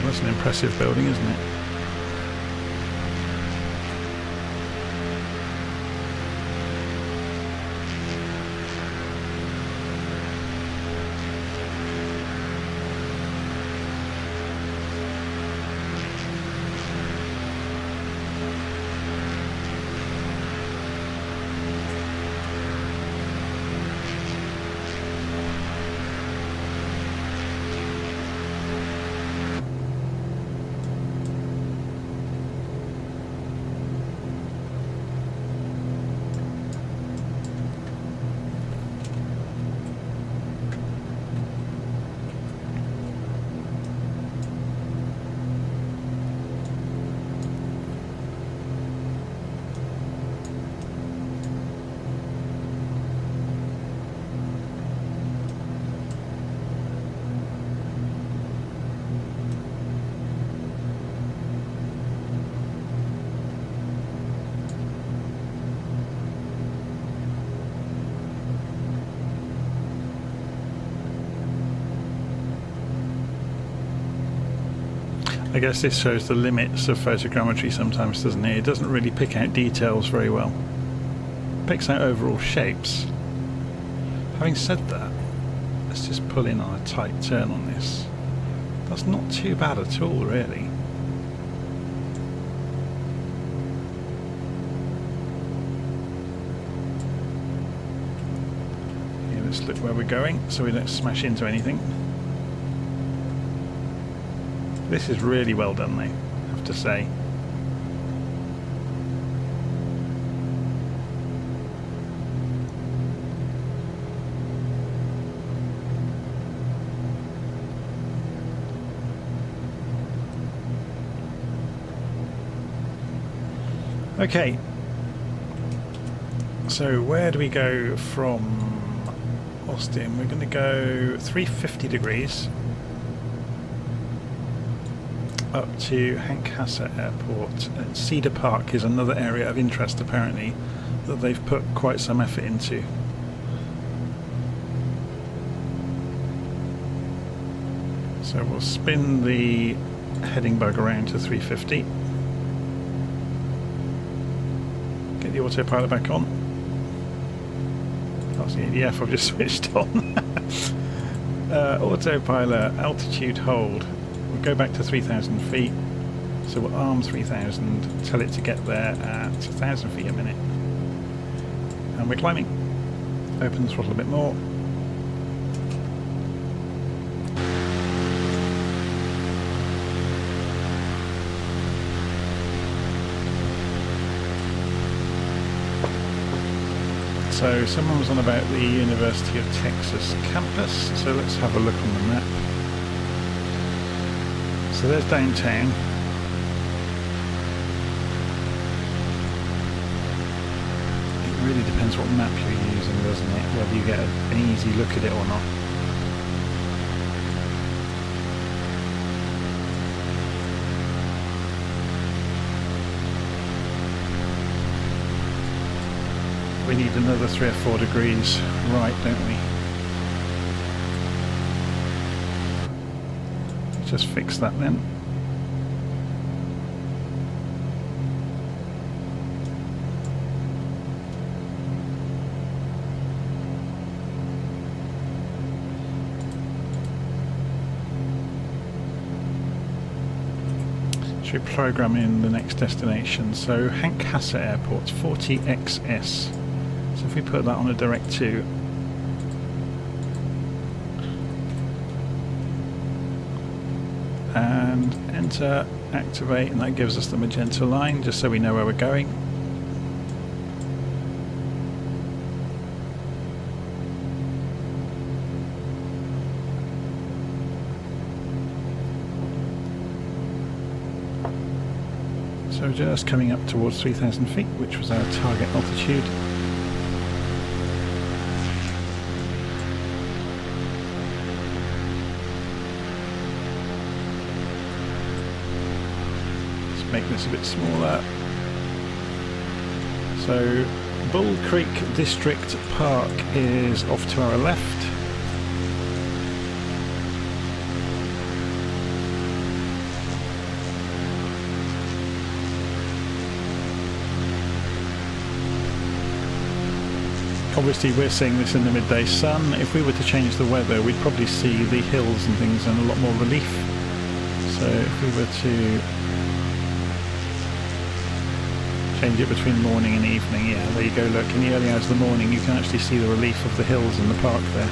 That's an impressive building, isn't it? I guess this shows the limits of photogrammetry sometimes, doesn't it? It doesn't really pick out details very well. It picks out overall shapes. Having said that, let's just pull in on a tight turn on this. That's not too bad at all, really. Okay, let's look where we're going so we don't smash into anything. This is really well done, though, I have to say. Okay, so where do we go from Austin? We're going to go 350 degrees. Up to Hankhassa Airport. Cedar Park is another area of interest, apparently, that they've put quite some effort into. So we'll spin the heading bug around to 350. Get the autopilot back on. That's the ADF I've just switched on. Autopilot, altitude hold. We'll go back to 3,000 feet, so we'll arm 3,000, tell it to get there at 1,000 feet a minute, and we're climbing. Open the throttle a bit more. So someone was on about the University of Texas campus, so let's have a look on the map. So there's downtown. It really depends what map you're using, doesn't it? Whether you get an easy look at it or not. We need another 3 or 4 degrees right, don't we? Let's just fix that then. Should we program in the next destination? So Hasse Airport, 40XS. So if we put that on a direct to, and enter, activate, and that gives us the magenta line just so we know where we're going. So just coming up towards 3,000 feet, which was our target altitude. Let's make this a bit smaller. So Bull Creek District Park is off to our left. Obviously we're seeing this in the midday sun. If we were to change the weather, we'd probably see the hills and things in a lot more relief. So if we were to change it between morning and evening, yeah, there you go, look, in the early hours of the morning you can actually see the relief of the hills in the park there.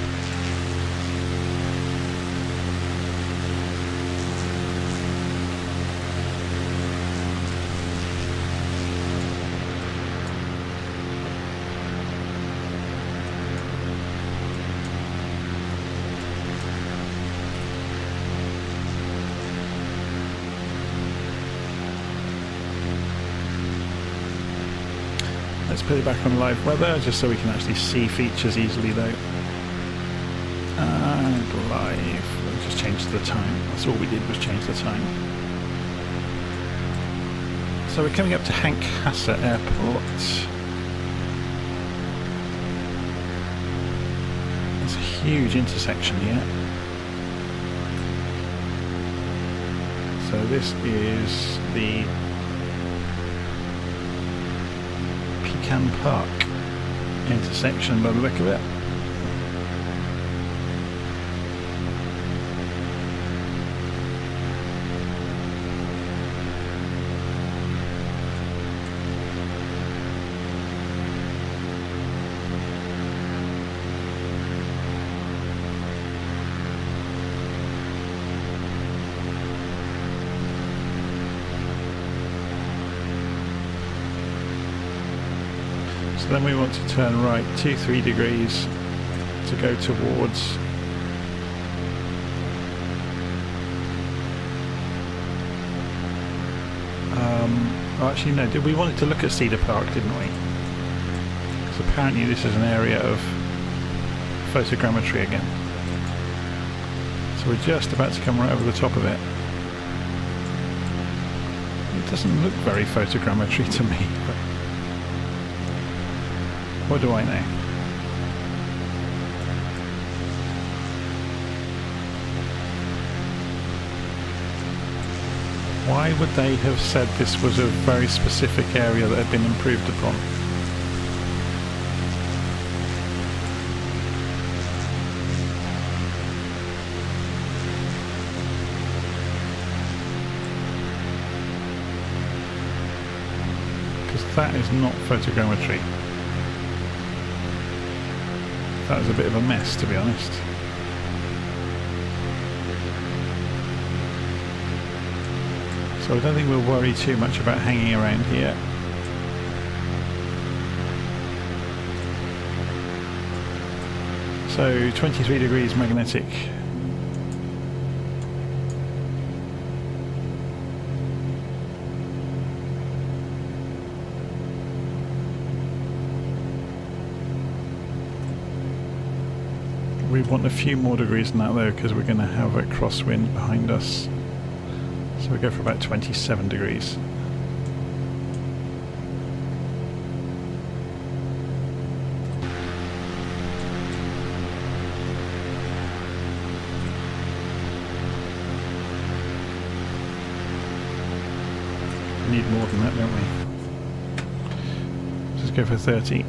Let's put it back on live weather just so we can actually see features easily though. And live, we'll just change the time. That's all we did was change the time. So we're coming up to Hasse Airport. There's a huge intersection here. So this is the Pecan Park intersection by the look of it. So then we want to turn right 2-3 degrees to go towards actually no, we wanted to look at Cedar Park, didn't we? Because apparently this is an area of photogrammetry again. So we're just about to come right over the top of it. It doesn't look very photogrammetry to me, but what do I know? Why would they have said this was a very specific area that had been improved upon? Because that is not photogrammetry. That was a bit of a mess, to be honest. So I don't think we'll worry too much about hanging around here. So 23 degrees magnetic. We want a few more degrees than that though, because we're going to have a crosswind behind us. So we go for about 27 degrees. need more than that, don't we? Let's go for 30.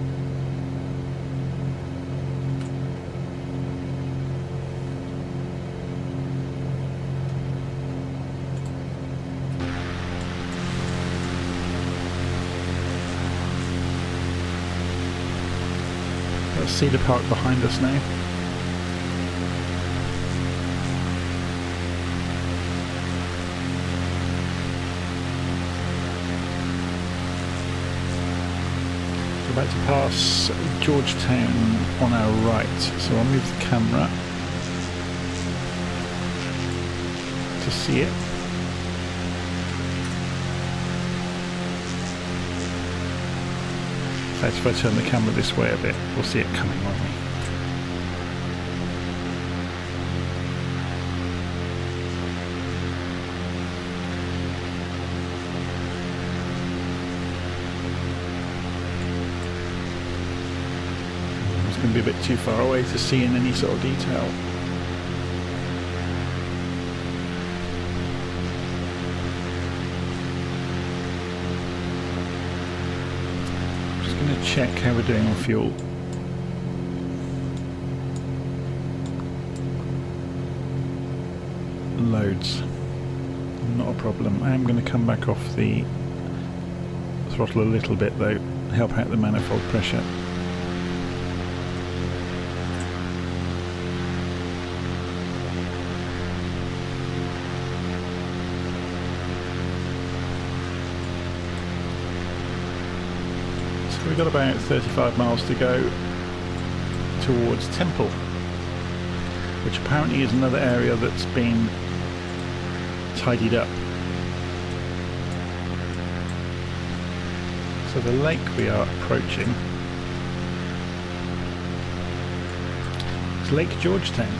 Let's see the park behind us now. About to pass Georgetown on our right, so I'll move the camera to see it. In fact, if I turn the camera this way a bit, we'll see it coming, won't we? Be a bit too far away to see in any sort of detail. I'm just going to check how we're doing on fuel. Loads. Not a problem. I am going to come back off the throttle a little bit though, help out the manifold pressure. We've got about 35 miles to go towards Temple, which apparently is another area that's been tidied up. So the lake we are approaching is Lake Georgetown.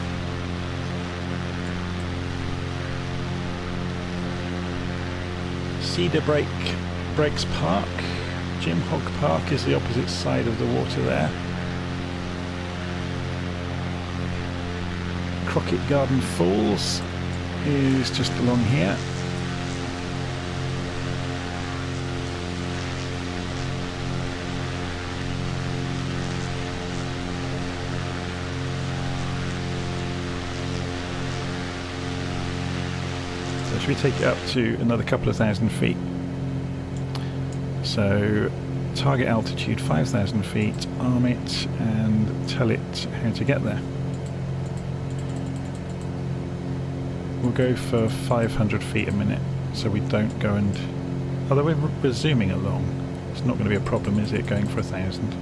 Cedar Breaks Park. Jim Hogg Park is the opposite side of the water there. Crockett Garden Falls is just along here. So should we take it up to another couple of thousand feet? So target altitude 5,000 feet, arm it and tell it how to get there. We'll go for 500 feet a minute so we don't go and... Although we're zooming along, it's not going to be a problem, is it, going for 1,000?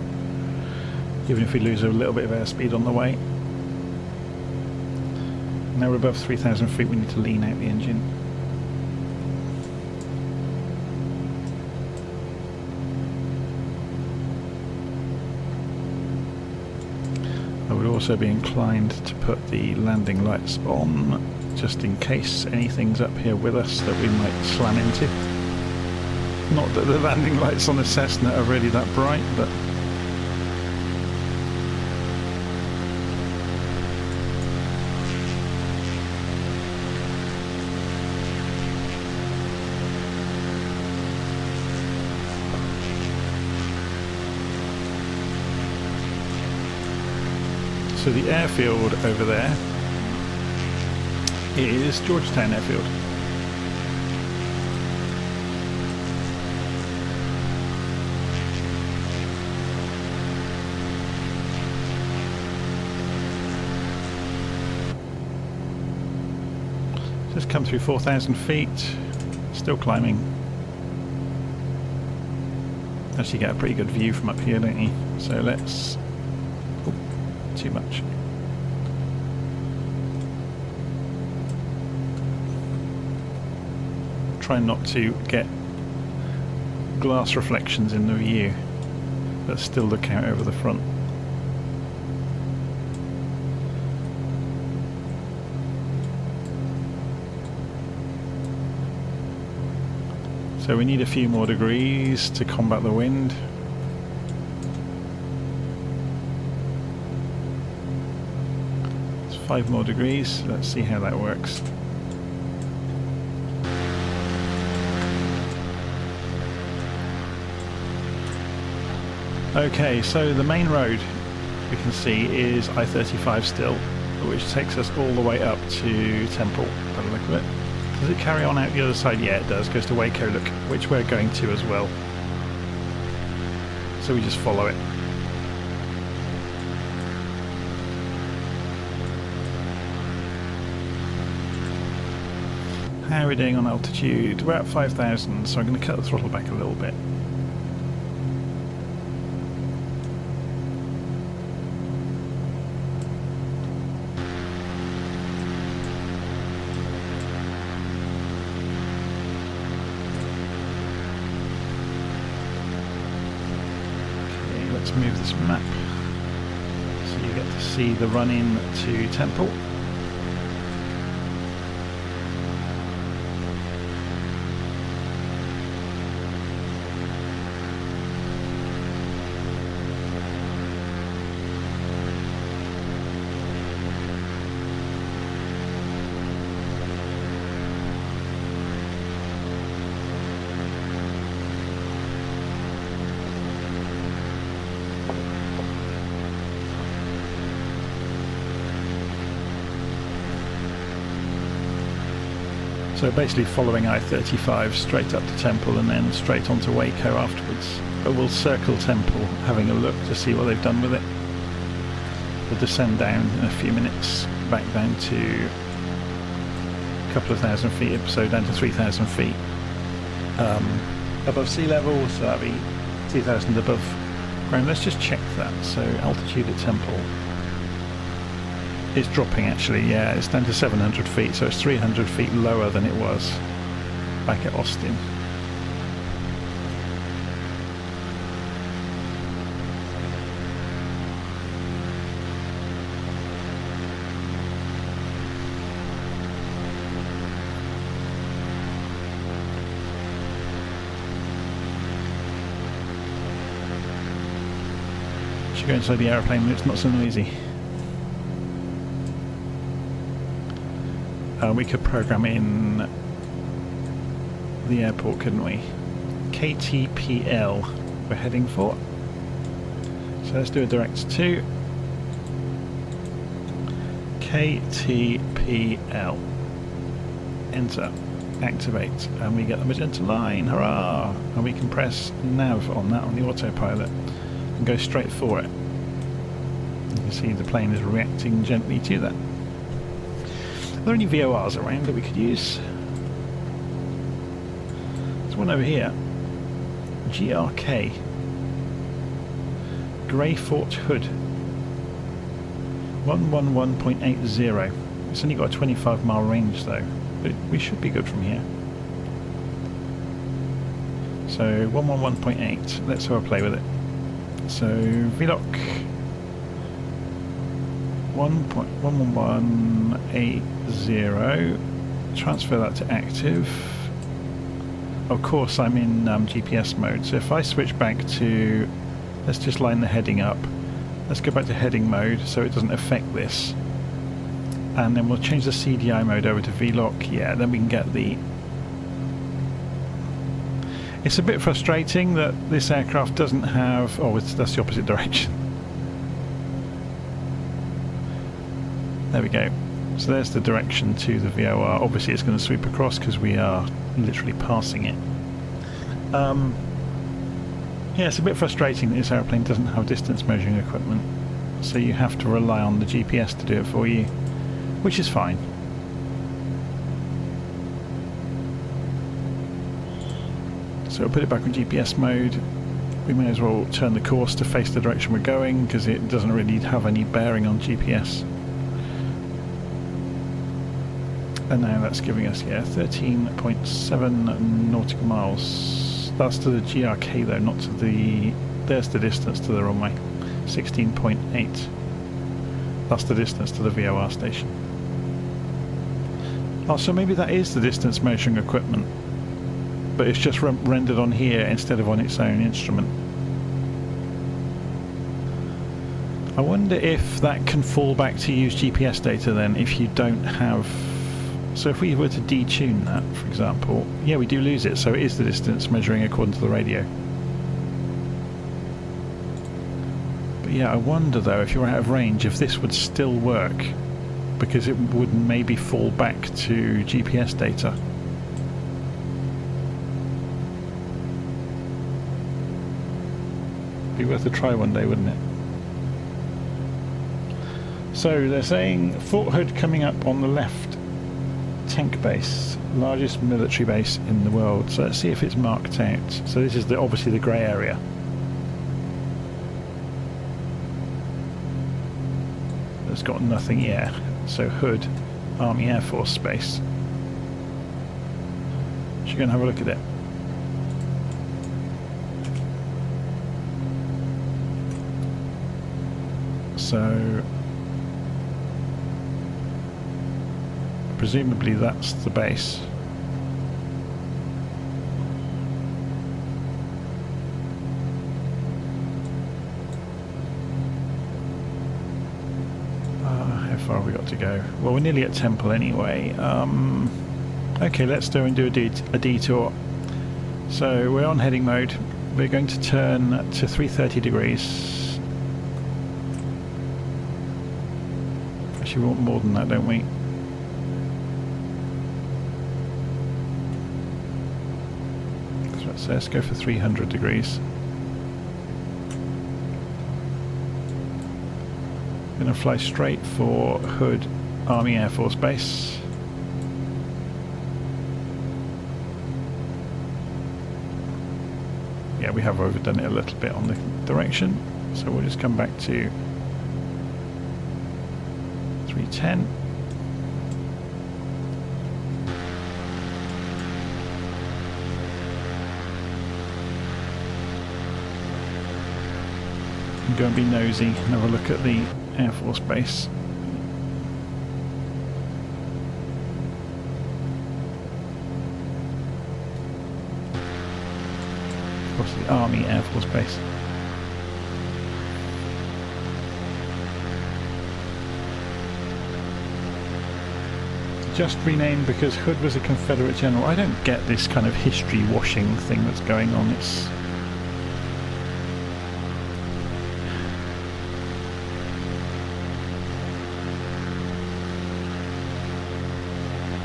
Even if we lose a little bit of airspeed on the way. Now we're above 3,000 feet, we need to lean out the engine. I would also be inclined to put the landing lights on, just in case anything's up here with us that we might slam into. Not that the landing lights on the Cessna are really that bright, but... So the airfield over there is Georgetown Airfield. Just come through 4,000 feet, still climbing. Actually get a pretty good view from up here, don't you? So let's... Oh, too much. Try not to get glass reflections in the view, but still look out over the front. So we need a few more degrees to combat the wind. It's 5 more degrees, let's see how that works. Okay, so the main road we can see is I-35 still, which takes us all the way up to Temple, by the look of it. Does it carry on out the other side? Yeah, it does. Goes to Waco, look, which we're going to as well. So we just follow it. How are we doing on altitude? We're at 5,000, so I'm going to cut the throttle back a little bit. Let's move this map so you get to see the run in to Temple. So basically following I-35 straight up to Temple and then straight onto Waco afterwards. But we'll circle Temple, having a look to see what they've done with it. We'll descend down in a few minutes, back down to a couple of thousand feet, so down to 3,000 feet above sea level, so that'll be 2,000 above ground. Let's just check that. So altitude at Temple. It's dropping actually, yeah, it's down to 700 feet, so it's 300 feet lower than it was back at Austin. Should go inside the aeroplane when it's not so noisy. We could program in the airport, couldn't we? KTPL we're heading for. So let's do a direct to KTPL. Enter. Activate. And we get the magenta line. Hurrah! And we can press nav on that on the autopilot and go straight for it. You can see the plane is reacting gently to that. Are there any VORs around that we could use? There's one over here. GRK. Grey Fort Hood. 111.80. It's only got a 25-mile range though. But we should be good from here. So 111.8. Let's have a play with it. So VLOC 1.11180, transfer that to active. Of course I'm in GPS mode, so if I switch back to, let's just line the heading up, let's go back to heading mode so it doesn't affect this, and then we'll change the CDI mode over to VLOC. Yeah, then we can get the, it's a bit frustrating that this aircraft doesn't have, oh that's the opposite direction. There we go. So there's the direction to the VOR. Obviously it's going to sweep across because we are literally passing it. Yeah, it's a bit frustrating that this airplane doesn't have distance measuring equipment. So you have to rely on the GPS to do it for you, which is fine. So we'll put it back on GPS mode. We may as well turn the course to face the direction we're going because it doesn't really have any bearing on GPS. And now that's giving us, yeah, 13.7 nautical miles. That's to the GRK though, not to the, there's the distance to the runway, 16.8. That's the distance to the VOR station. Oh, so maybe that is the distance measuring equipment, but it's just rendered on here instead of on its own instrument. I wonder if that can fall back to use GPS data then, if you don't have... So if we were to detune that, for example, yeah, we do lose it, so it is the distance measuring according to the radio. yeah, I wonder though if you're out of range if this would still work, because it would maybe fall back to GPS data. Be worth a try one day, wouldn't it? So they're saying Fort Hood coming up on the left, tank base, largest military base in the world. So let's see if it's marked out. So this is obviously the grey area. It's got nothing here. So Hood, Army Air Force base. Should go and have a look at it. So presumably that's the base. How far have we got to go? Well, we're nearly at Temple anyway. Okay, let's go and do a detour. So we're on heading mode. We're going to turn to 330 degrees. Actually, we want more than that, don't we? So let's go for 300 degrees. Going to fly straight for Hood Army Air Force Base. Yeah, we have overdone it a little bit on the direction, so we'll just come back to 310. And go and be nosy and have a look at the Air Force Base. Of course, the Army Air Force Base. Just renamed because Hood was a Confederate general. I don't get this kind of history washing thing that's going on. It's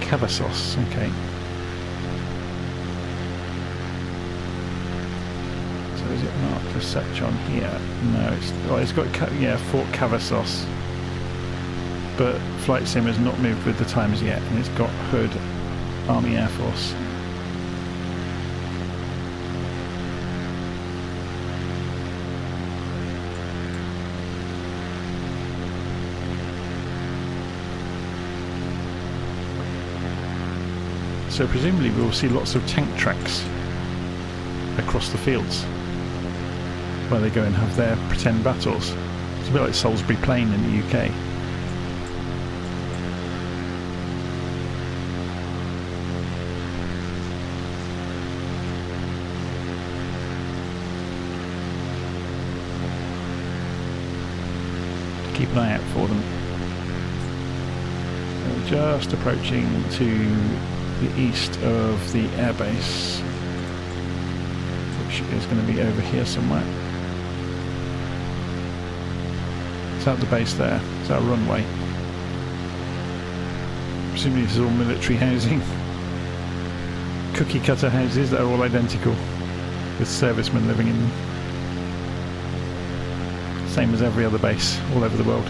Cavassos, okay. So is it marked as such on here? No, it's got Fort Cavassos. But Flight Sim has not moved with the times yet, and it's got Hood Army Air Force. So presumably we will see lots of tank tracks across the fields where they go and have their pretend battles. It's a bit like Salisbury Plain in the UK. Keep an eye out for them. So we're just approaching to the east of the airbase, which is going to be over here somewhere. Is that the base there? Is that a runway? Presumably this is all military housing. Cookie cutter houses that are all identical, with servicemen living in them. Same as every other base all over the world.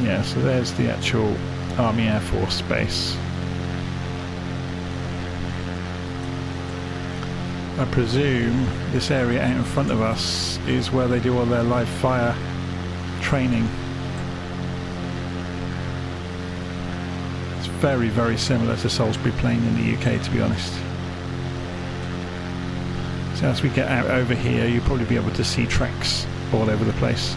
Yeah, so there's the actual Army Air Force base. I presume this area out in front of us is where they do all their live fire training. It's very, very similar to Salisbury Plain in the UK, to be honest. So as we get out over here, you'll probably be able to see tracks all over the place.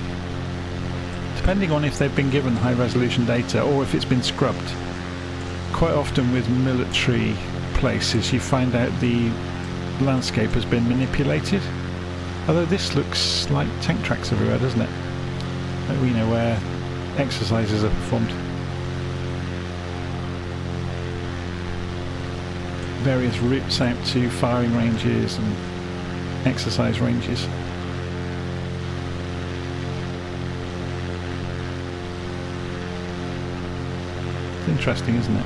Depending on if they've been given high resolution data or if it's been scrubbed. Quite often with military places you find out the landscape has been manipulated Although this looks like tank tracks everywhere, doesn't it? Like we know where exercises are performed. Various routes out to firing ranges and exercise ranges. It's interesting, isn't it?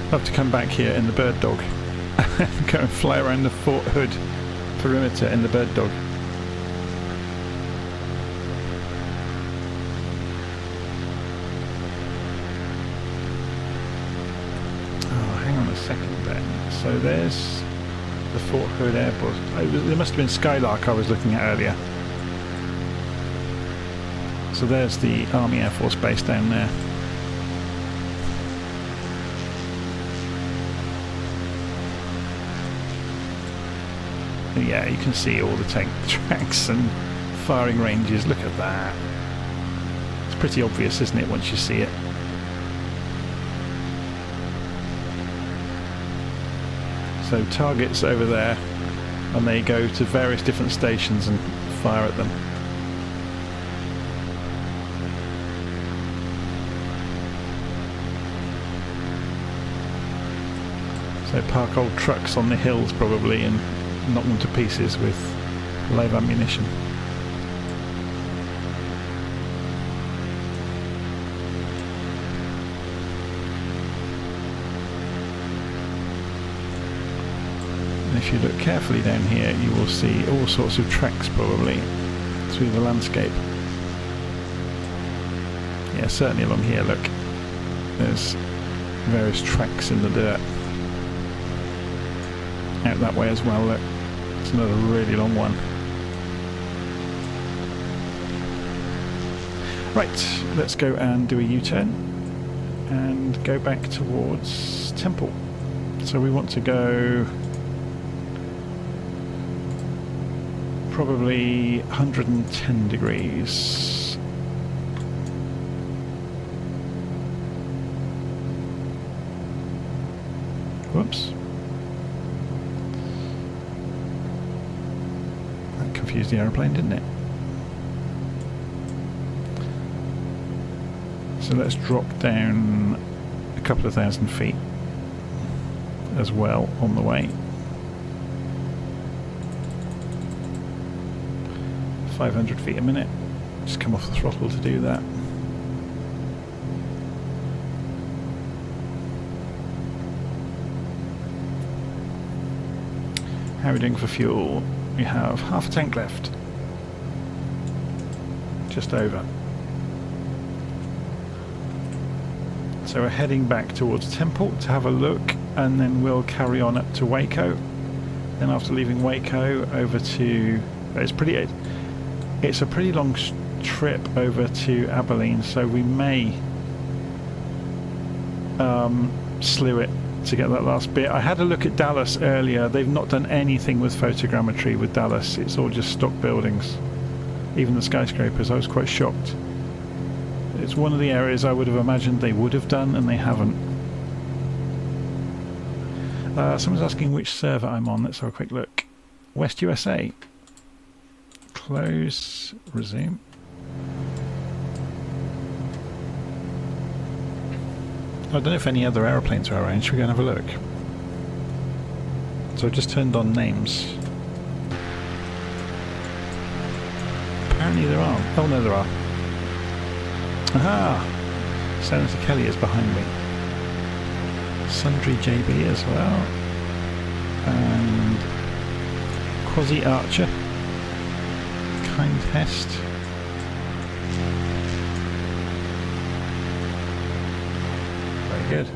I'll have to come back here in the bird dog and go and fly around the Fort Hood perimeter in the bird dog. Oh, hang on a second then. So there's the Fort Hood airport. There must have been Skylake I was looking at earlier. So there's the Army Air Force base down there. Yeah, you can see all the tank tracks and firing ranges. Look at that. It's pretty obvious, isn't it, once you see it? So targets over there, and they go to various different stations and fire at them. So park old trucks on the hills probably and knock them to pieces with live ammunition. And if you look carefully down here, you will see all sorts of tracks probably through the landscape. Yeah, certainly along here, look. There's various tracks in the dirt. Out that way as well, look. It's another really long one. Right, let's go and do a U-turn and go back towards Temple. So we want to go probably 110 degrees. Whoops. Confused the aeroplane, didn't it? So let's drop down a couple of thousand feet as well on the way. 500 feet a minute. Just come off the throttle to do that. How are we doing for fuel? We have half a tank left. Just over. So we're heading back towards Temple to have a look, and then we'll carry on up to Waco. Then after leaving Waco over to... It's a pretty long trip over to Abilene, so we may slew it to get that last bit. I had a look at Dallas earlier. They've not done anything with photogrammetry with Dallas. It's all just stock buildings. Even the skyscrapers. I was quite shocked. It's one of the areas I would have imagined they would have done, and they haven't. Someone's asking which server I'm on. Let's have a quick look. West USA. Close. Resume. I don't know if any other aeroplanes are around. Should we go and have a look? So I've just turned on names. Apparently there are. Oh no, there are. Aha! Senator Kelly is behind me. Sundry JB as well. And Quasi Archer. Kind Hest. Very good.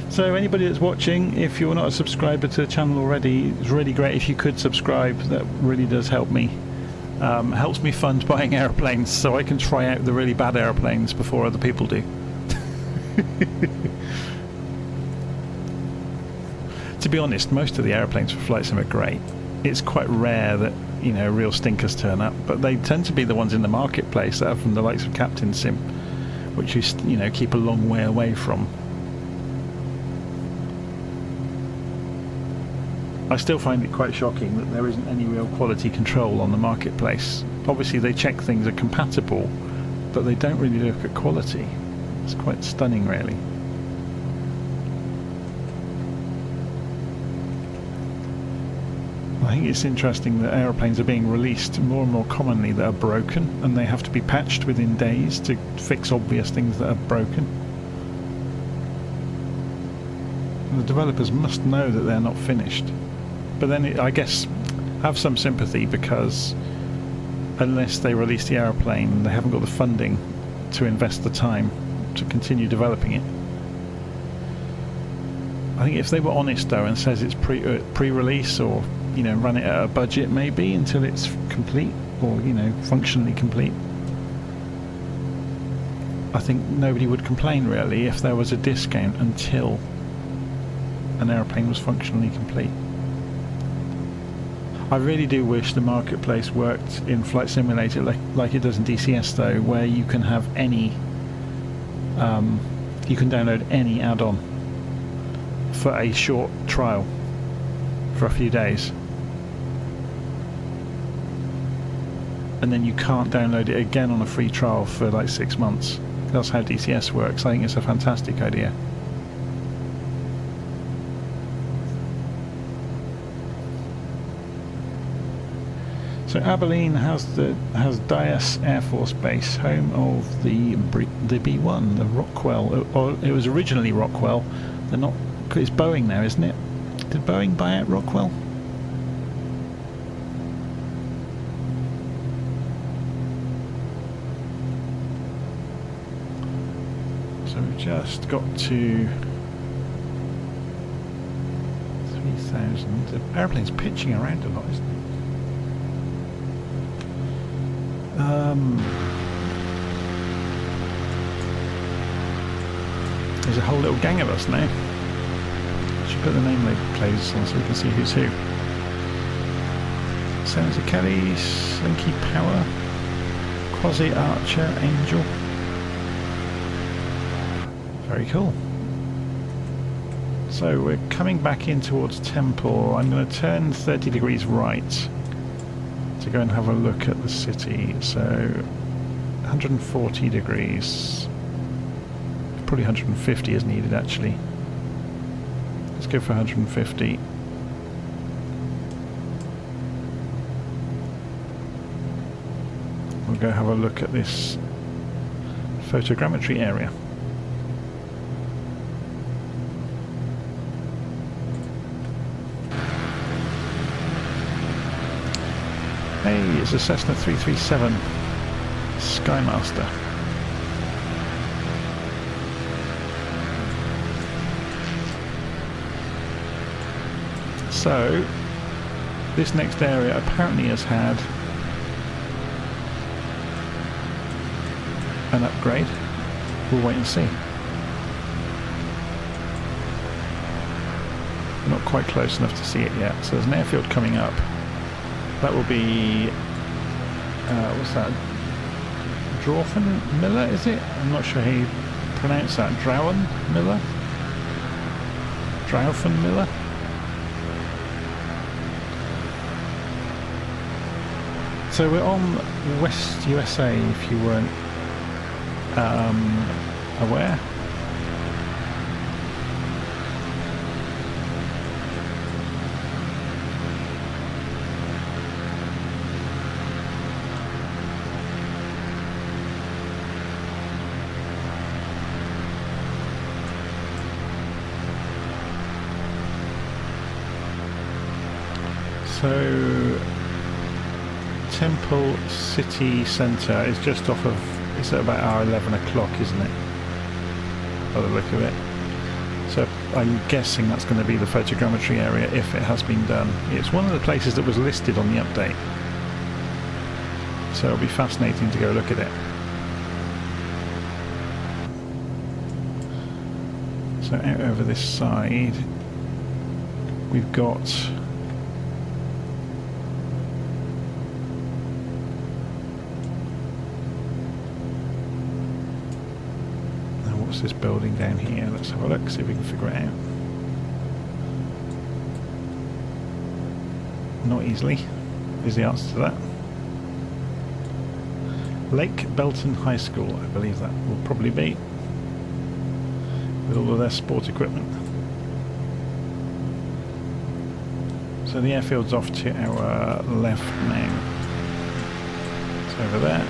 So anybody that's watching, if you're not a subscriber to the channel already, it's really great if you could subscribe. That really does help me. helps me fund buying aeroplanes so I can try out the really bad aeroplanes before other people do. To be honest, most of the aeroplanes for Flight Sim are great. It's quite rare that, you know, real stinkers turn up, but they tend to be the ones in the marketplace that are from the likes of Captain Sim, which you know, keep a long way away from. I still find it quite shocking that there isn't any real quality control on the marketplace. Obviously they check things are compatible, but they don't really look at quality. It's quite stunning, really. I think it's interesting that aeroplanes are being released more and more commonly that are broken, and they have to be patched within days to fix obvious things that are broken. And the developers must know that they're not finished. But then I guess have some sympathy, because unless they release the aeroplane, they haven't got the funding to invest the time to continue developing it. I think if they were honest though and says it's pre-release, or you know, run it at a budget maybe until it's complete, or you know, functionally complete, I think nobody would complain really if there was a discount until an aeroplane was functionally complete. I really do wish the marketplace worked in Flight Simulator like it does in DCS though, where you can have any you can download any add-on for a short trial for a few days, and then you can't download it again on a free trial for like 6 months. That's how DCS works. I think it's a fantastic idea. So Abilene has Dias Air Force Base, home of the B-1, the Rockwell. Or it was originally Rockwell. They're not. It's Boeing now, isn't it? Did Boeing buy out Rockwell? So we've just got to 3,000. The aeroplane's pitching around a lot, isn't it? There's a whole little gang of us now. Should put the name plates on so we can see who's who. Senator Kelly, Slinky Power, Quasi Archer, Angel. Very cool. So we're coming back in towards Temple. I'm going to turn 30 degrees right to go and have a look at the city. So 140 degrees. Probably 150 is needed actually. Let's go for 150. We'll go have a look at this photogrammetry area. Hey, it's a Cessna 337 Skymaster. So, this next area apparently has had an upgrade. We'll wait and see. We're not quite close enough to see it yet. So there's an airfield coming up. That will be, what's that? Drawen Miller, is it? I'm not sure how you pronounce that. Drawen Miller? Drawen Miller? So we're on West USA, if you weren't aware. So Temple City Centre is just off of, it's at about our 11 o'clock, isn't it? By the look of it. So I'm guessing that's going to be the photogrammetry area if it has been done. It's one of the places that was listed on the update. So it'll be fascinating to go look at it. So out over this side, we've got now what's this building down here? Let's have a look, see if we can figure it out. Not easily is the answer to that. Lake Belton High School, I believe that will probably be, with all of their sport equipment. So the airfield's off to our left now. It's over there.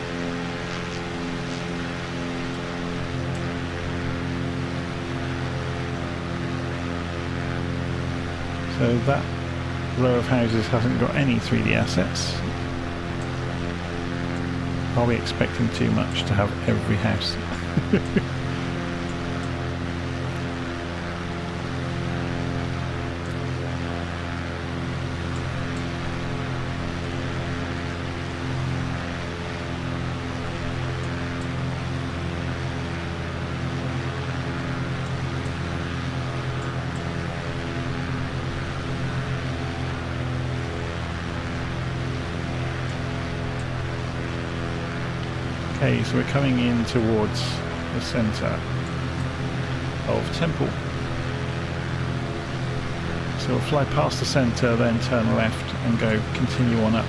So that row of houses hasn't got any 3D assets. Are we expecting too much to have every house? Okay, so we're coming in towards the centre of Temple. So we'll fly past the centre, then turn left and go continue on up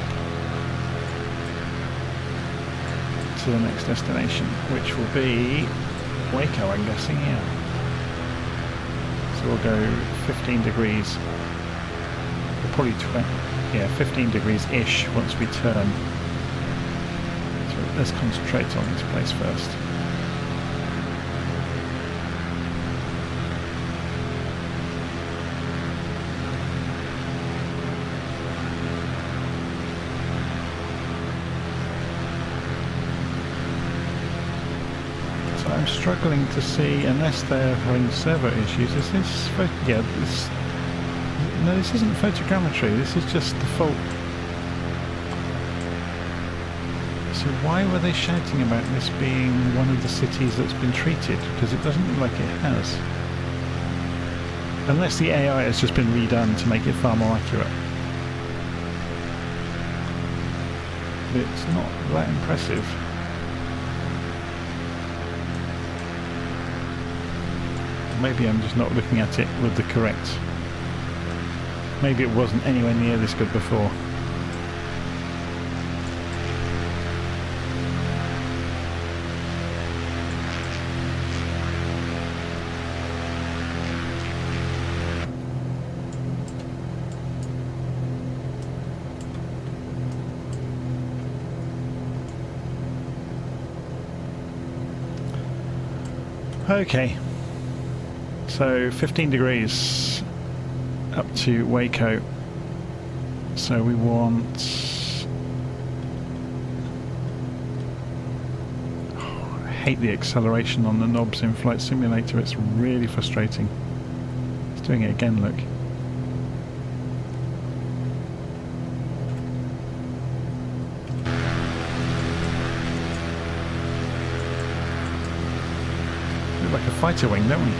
to the next destination, which will be Waco, I'm guessing, yeah. So we'll go 15 degrees, or probably 15 degrees-ish once we turn. Let's concentrate on this place first. So I'm struggling to see, unless they're having server issues, is this... yeah, this... No, this isn't photogrammetry, this is just default. So why were they shouting about this being one of the cities that's been treated? Because it doesn't look like it has. Unless the AI has just been redone to make it far more accurate. But it's not that impressive. Maybe I'm just not looking at it with the correct... Maybe it wasn't anywhere near this good before. Okay, so 15 degrees up to Waco, so we want... I hate the acceleration on the knobs in Flight Simulator, it's really frustrating. It's doing it again, look. Like a fighter wing, don't we?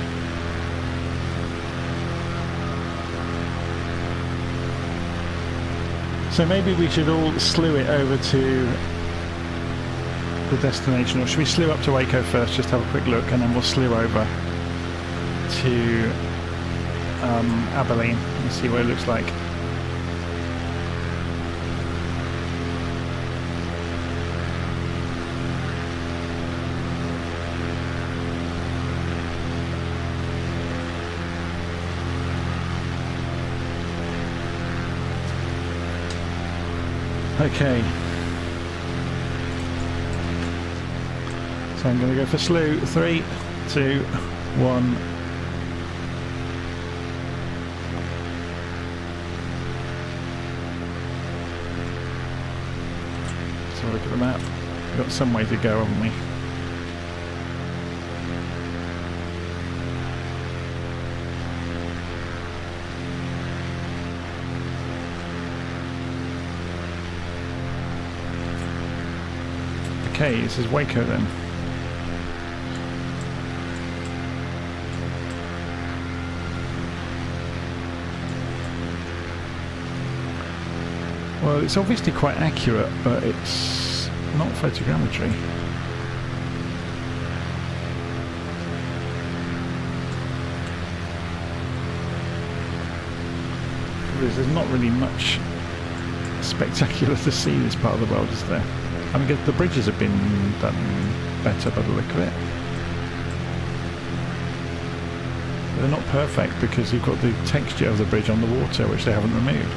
So maybe we should all slew it over to the destination, or should we slew up to Waco first, just have a quick look, and then we'll slew over to Abilene and see what it looks like. Okay, so I'm going to go for slew. 3, 2, 1. So look at the map. We've got some way to go, haven't we? Okay, this is Waco then. Well, it's obviously quite accurate, but it's not photogrammetry. There's not really much spectacular to see in this part of the world, is there? I mean, the bridges have been done better by the look of it. But they're not perfect because you've got the texture of the bridge on the water, which they haven't removed.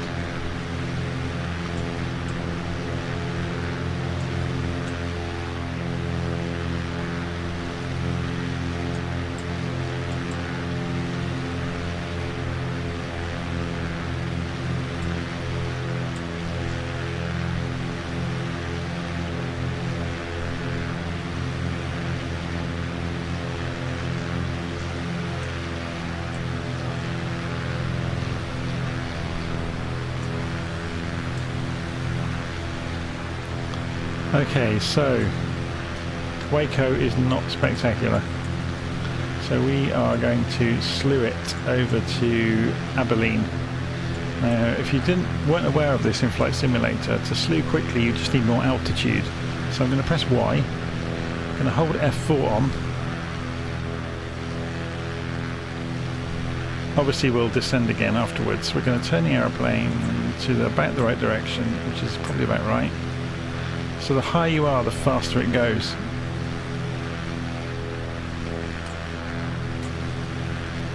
Okay, so Waco is not spectacular, so we are going to slew it over to Abilene. Now, if you weren't aware of this in Flight Simulator, to slew quickly you just need more altitude. So I'm going to press Y, I'm going to hold F4 on. Obviously we'll descend again afterwards. We're going to turn the aeroplane to about the right direction, which is probably about right. So the higher you are, the faster it goes.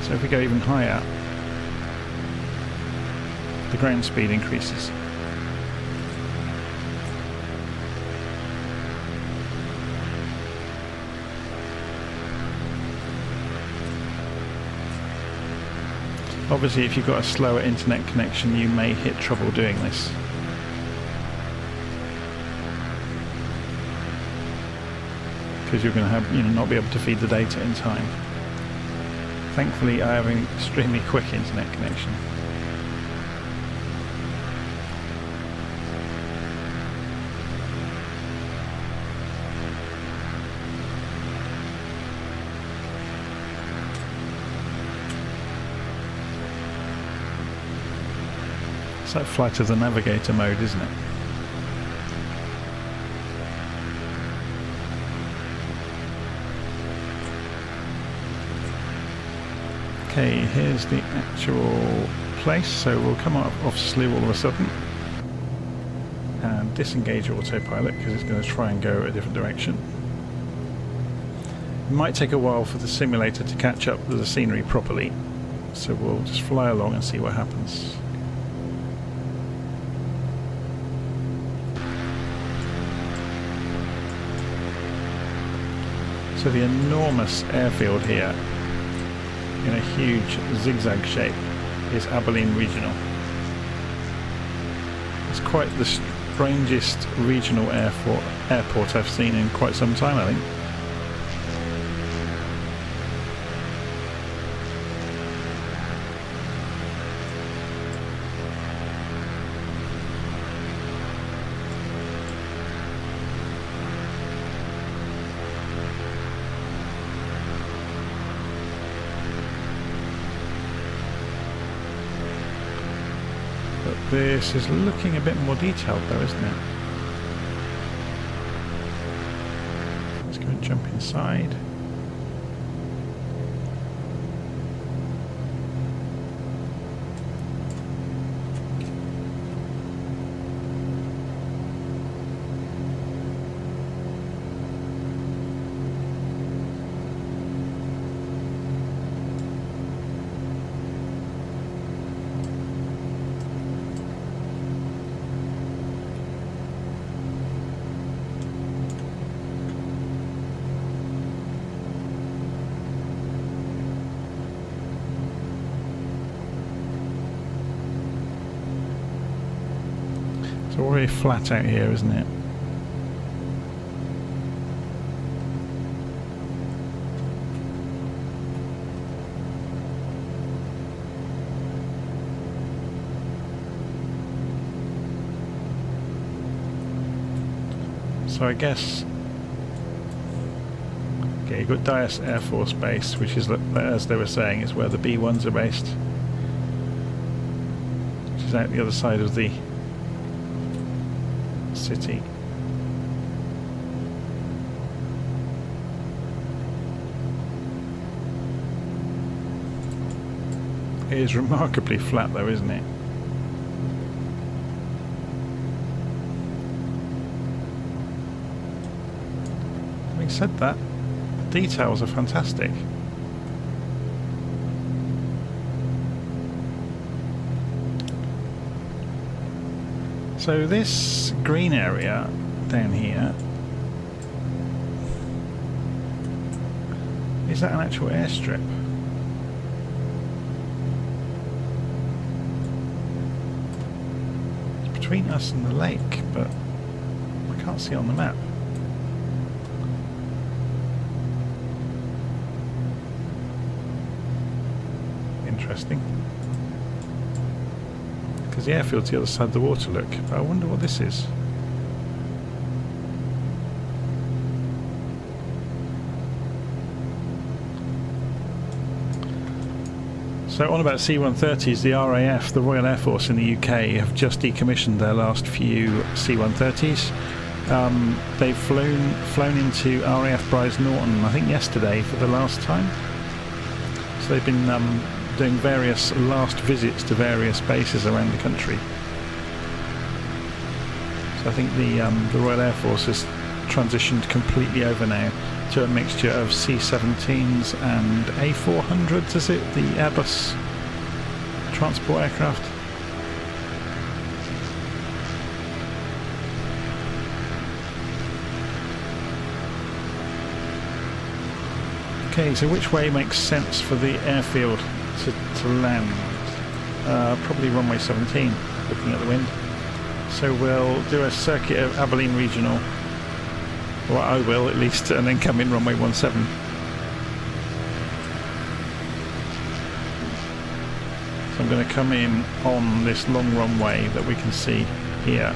So if we go even higher, the ground speed increases. Obviously, if you've got a slower internet connection, you may hit trouble doing this. Because you're going to have, not be able to feed the data in time. Thankfully, I have an extremely quick internet connection. It's like Flight of the Navigator mode, isn't it? Okay, here's the actual place, so we'll come off slew all of a sudden and disengage autopilot because it's going to try and go a different direction. It might take a while for the simulator to catch up with the scenery properly, so we'll just fly along and see what happens. So the enormous airfield here in a huge zigzag shape is Abilene Regional. It's quite the strangest regional airport I've seen in quite some time, I think. This is looking a bit more detailed though, isn't it? Let's go and jump inside. It's all very flat out here, isn't it? So I guess Okay, you've got Dias Air Force Base, which is, as they were saying, is where the B-1s are based. Which is out the other side of the city. It is remarkably flat though, isn't it? Having said that, the details are fantastic. So this green area down here, is that an actual airstrip? It's between us and the lake, but I can't see on the map. Interesting. Because the airfield's the other side of the water, look. But I wonder what this is. So on about C-130s, the RAF, the Royal Air Force in the UK, have just decommissioned their last few C-130s. They've flown into RAF Brize Norton, I think yesterday, for the last time. So they've been doing various last visits to various bases around the country. So I think the Royal Air Force has transitioned completely over now to a mixture of C-17s and A400s, is it? The Airbus transport aircraft. Okay, so which way makes sense for the airfield to land? Probably runway 17, looking at the wind. So we'll do a circuit of Abilene Regional, or I will at least, and then come in runway 17. So I'm going to come in on this long runway that we can see here.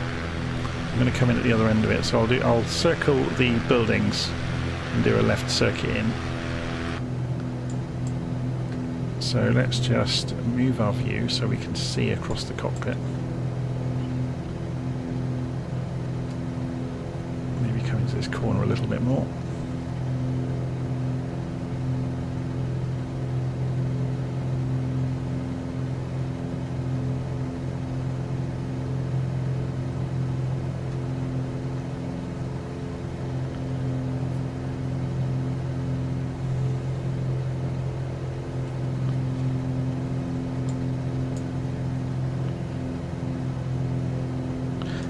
I'm going to come in at the other end of it, so I'll circle the buildings and do a left circuit in. So let's just move our view so we can see across the cockpit. Maybe come into this corner a little bit more.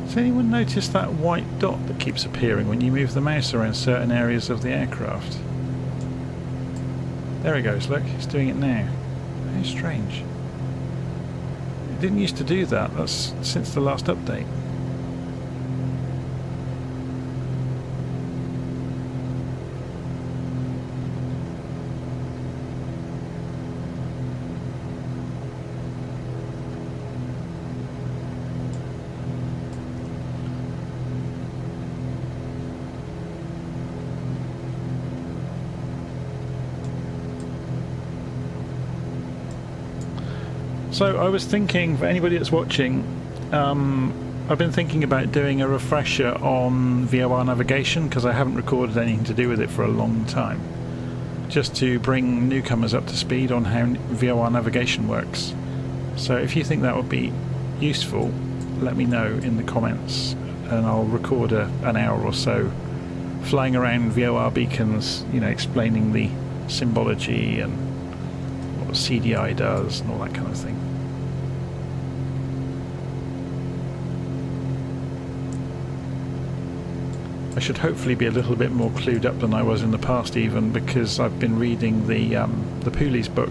Has anyone noticed that white dot that keeps appearing when you move the mouse around certain areas of the aircraft? There it goes, look, it's doing it now. How strange. It didn't used to do that, that's since the last update. So I was thinking, for anybody that's watching, I've been thinking about doing a refresher on VOR navigation because I haven't recorded anything to do with it for a long time. Just to bring newcomers up to speed on how VOR navigation works. So if you think that would be useful, let me know in the comments and I'll record an hour or so flying around VOR beacons, you know, explaining the symbology and what CDI does and all that kind of thing. I should hopefully be a little bit more clued up than I was in the past, even because I've been reading the Pooley's book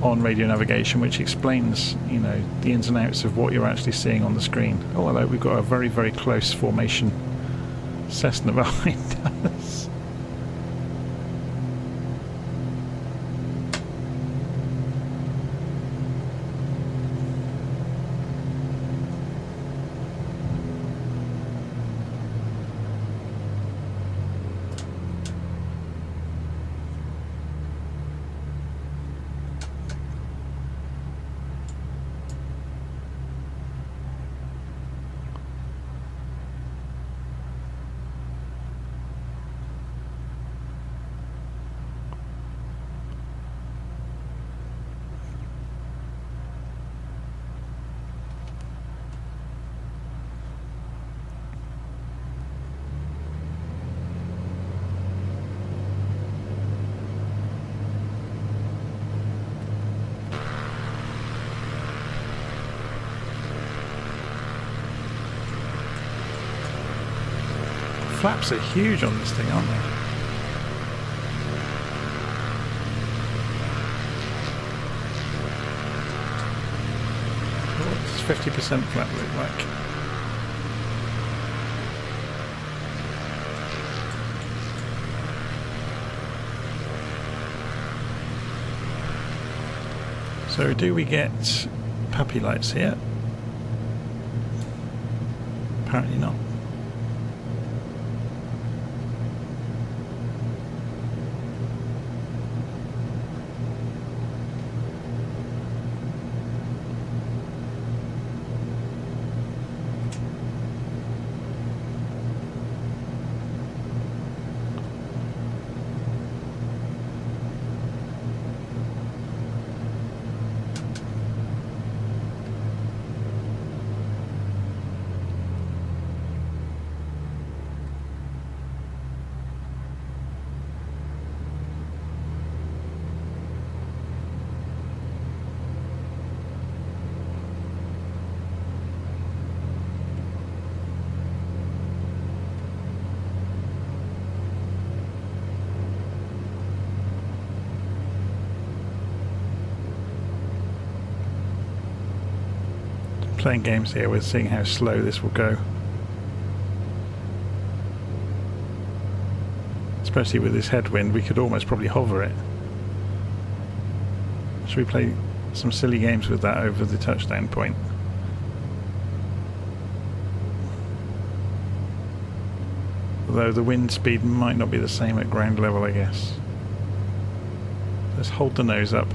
on radio navigation, which explains, you know, the ins and outs of what you're actually seeing on the screen. Oh hello, we've got a very, very close formation Cessna behind us. flaps are huge on this thing, aren't they? What does 50% flap look like? So do we get puppy lights here? Apparently not. Playing games here, we're seeing how slow this will go. Especially with this headwind, we could almost probably hover it. Should we play some silly games with that over the touchdown point? Although the wind speed might not be the same at ground level, I guess. Let's hold the nose up.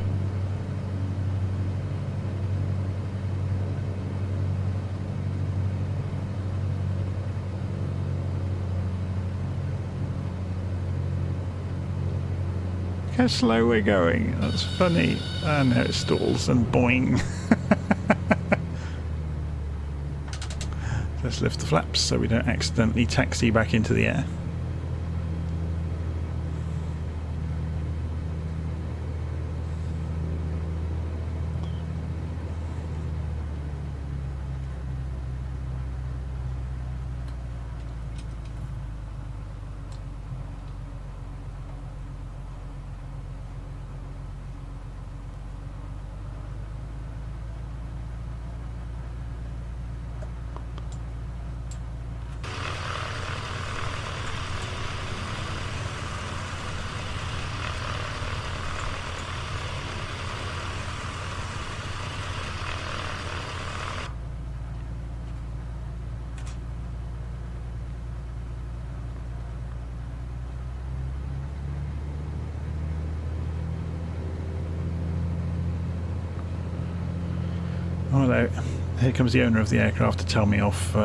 How slow we're going. That's funny. And now it stalls and boing. Let's lift the flaps so we don't accidentally taxi back into the air. Hello, here comes the owner of the aircraft to tell me off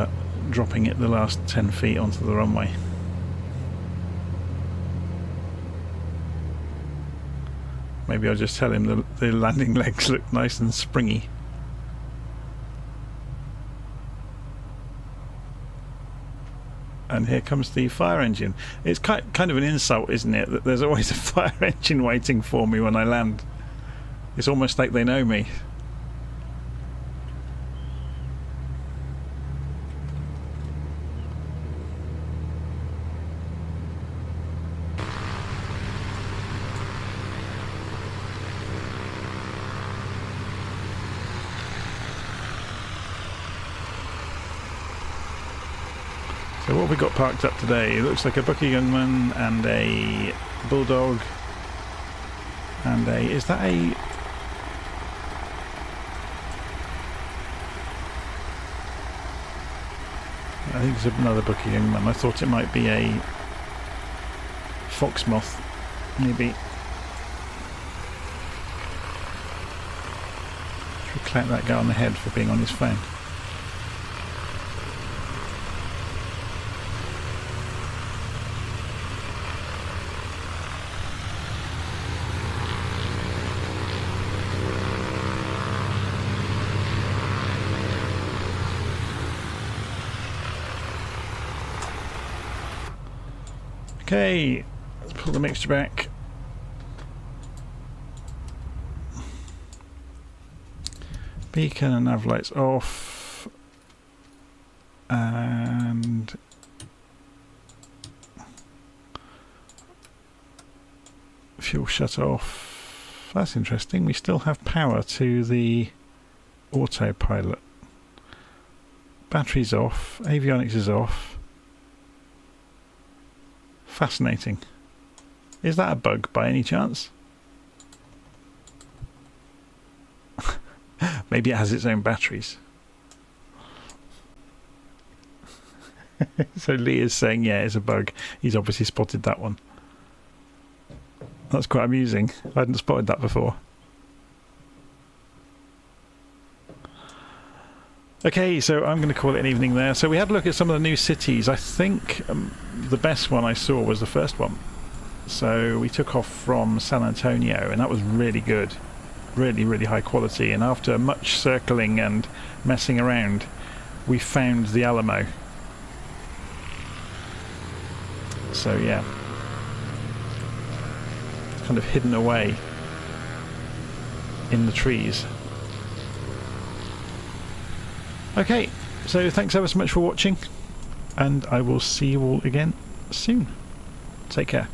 dropping it the last 10 feet onto the runway. Maybe I'll just tell him the landing legs look nice and springy. And here comes the fire engine. It's kind of an insult, isn't it, that there's always a fire engine waiting for me when I land. It's almost like they know me. So what have we got parked up today? It looks like a Buckinghamman and a Bulldog and a... is that a... I think it's another Buckinghamman. I thought it might be a Foxmoth, maybe. Should we clap that guy on the head for being on his phone? Okay, let's pull the mixture back. Beacon and nav lights off. And Fuel shut off. That's interesting. We still have power to the autopilot. Battery's off. Avionics is off. Fascinating. Is that a bug by any chance? Maybe it has its own batteries. So Lee is saying, yeah, it's a bug. He's obviously spotted that one. That's quite amusing. I hadn't spotted that before. Okay, so I'm going to call it an evening there. So we had a look at some of the new cities. I think the best one I saw was the first one. So we took off from San Antonio, and that was really good. Really, really high quality. And after much circling and messing around, we found the Alamo. So yeah, kind of hidden away in the trees. Okay, so thanks ever so much for watching, and I will see you all again soon. Take care.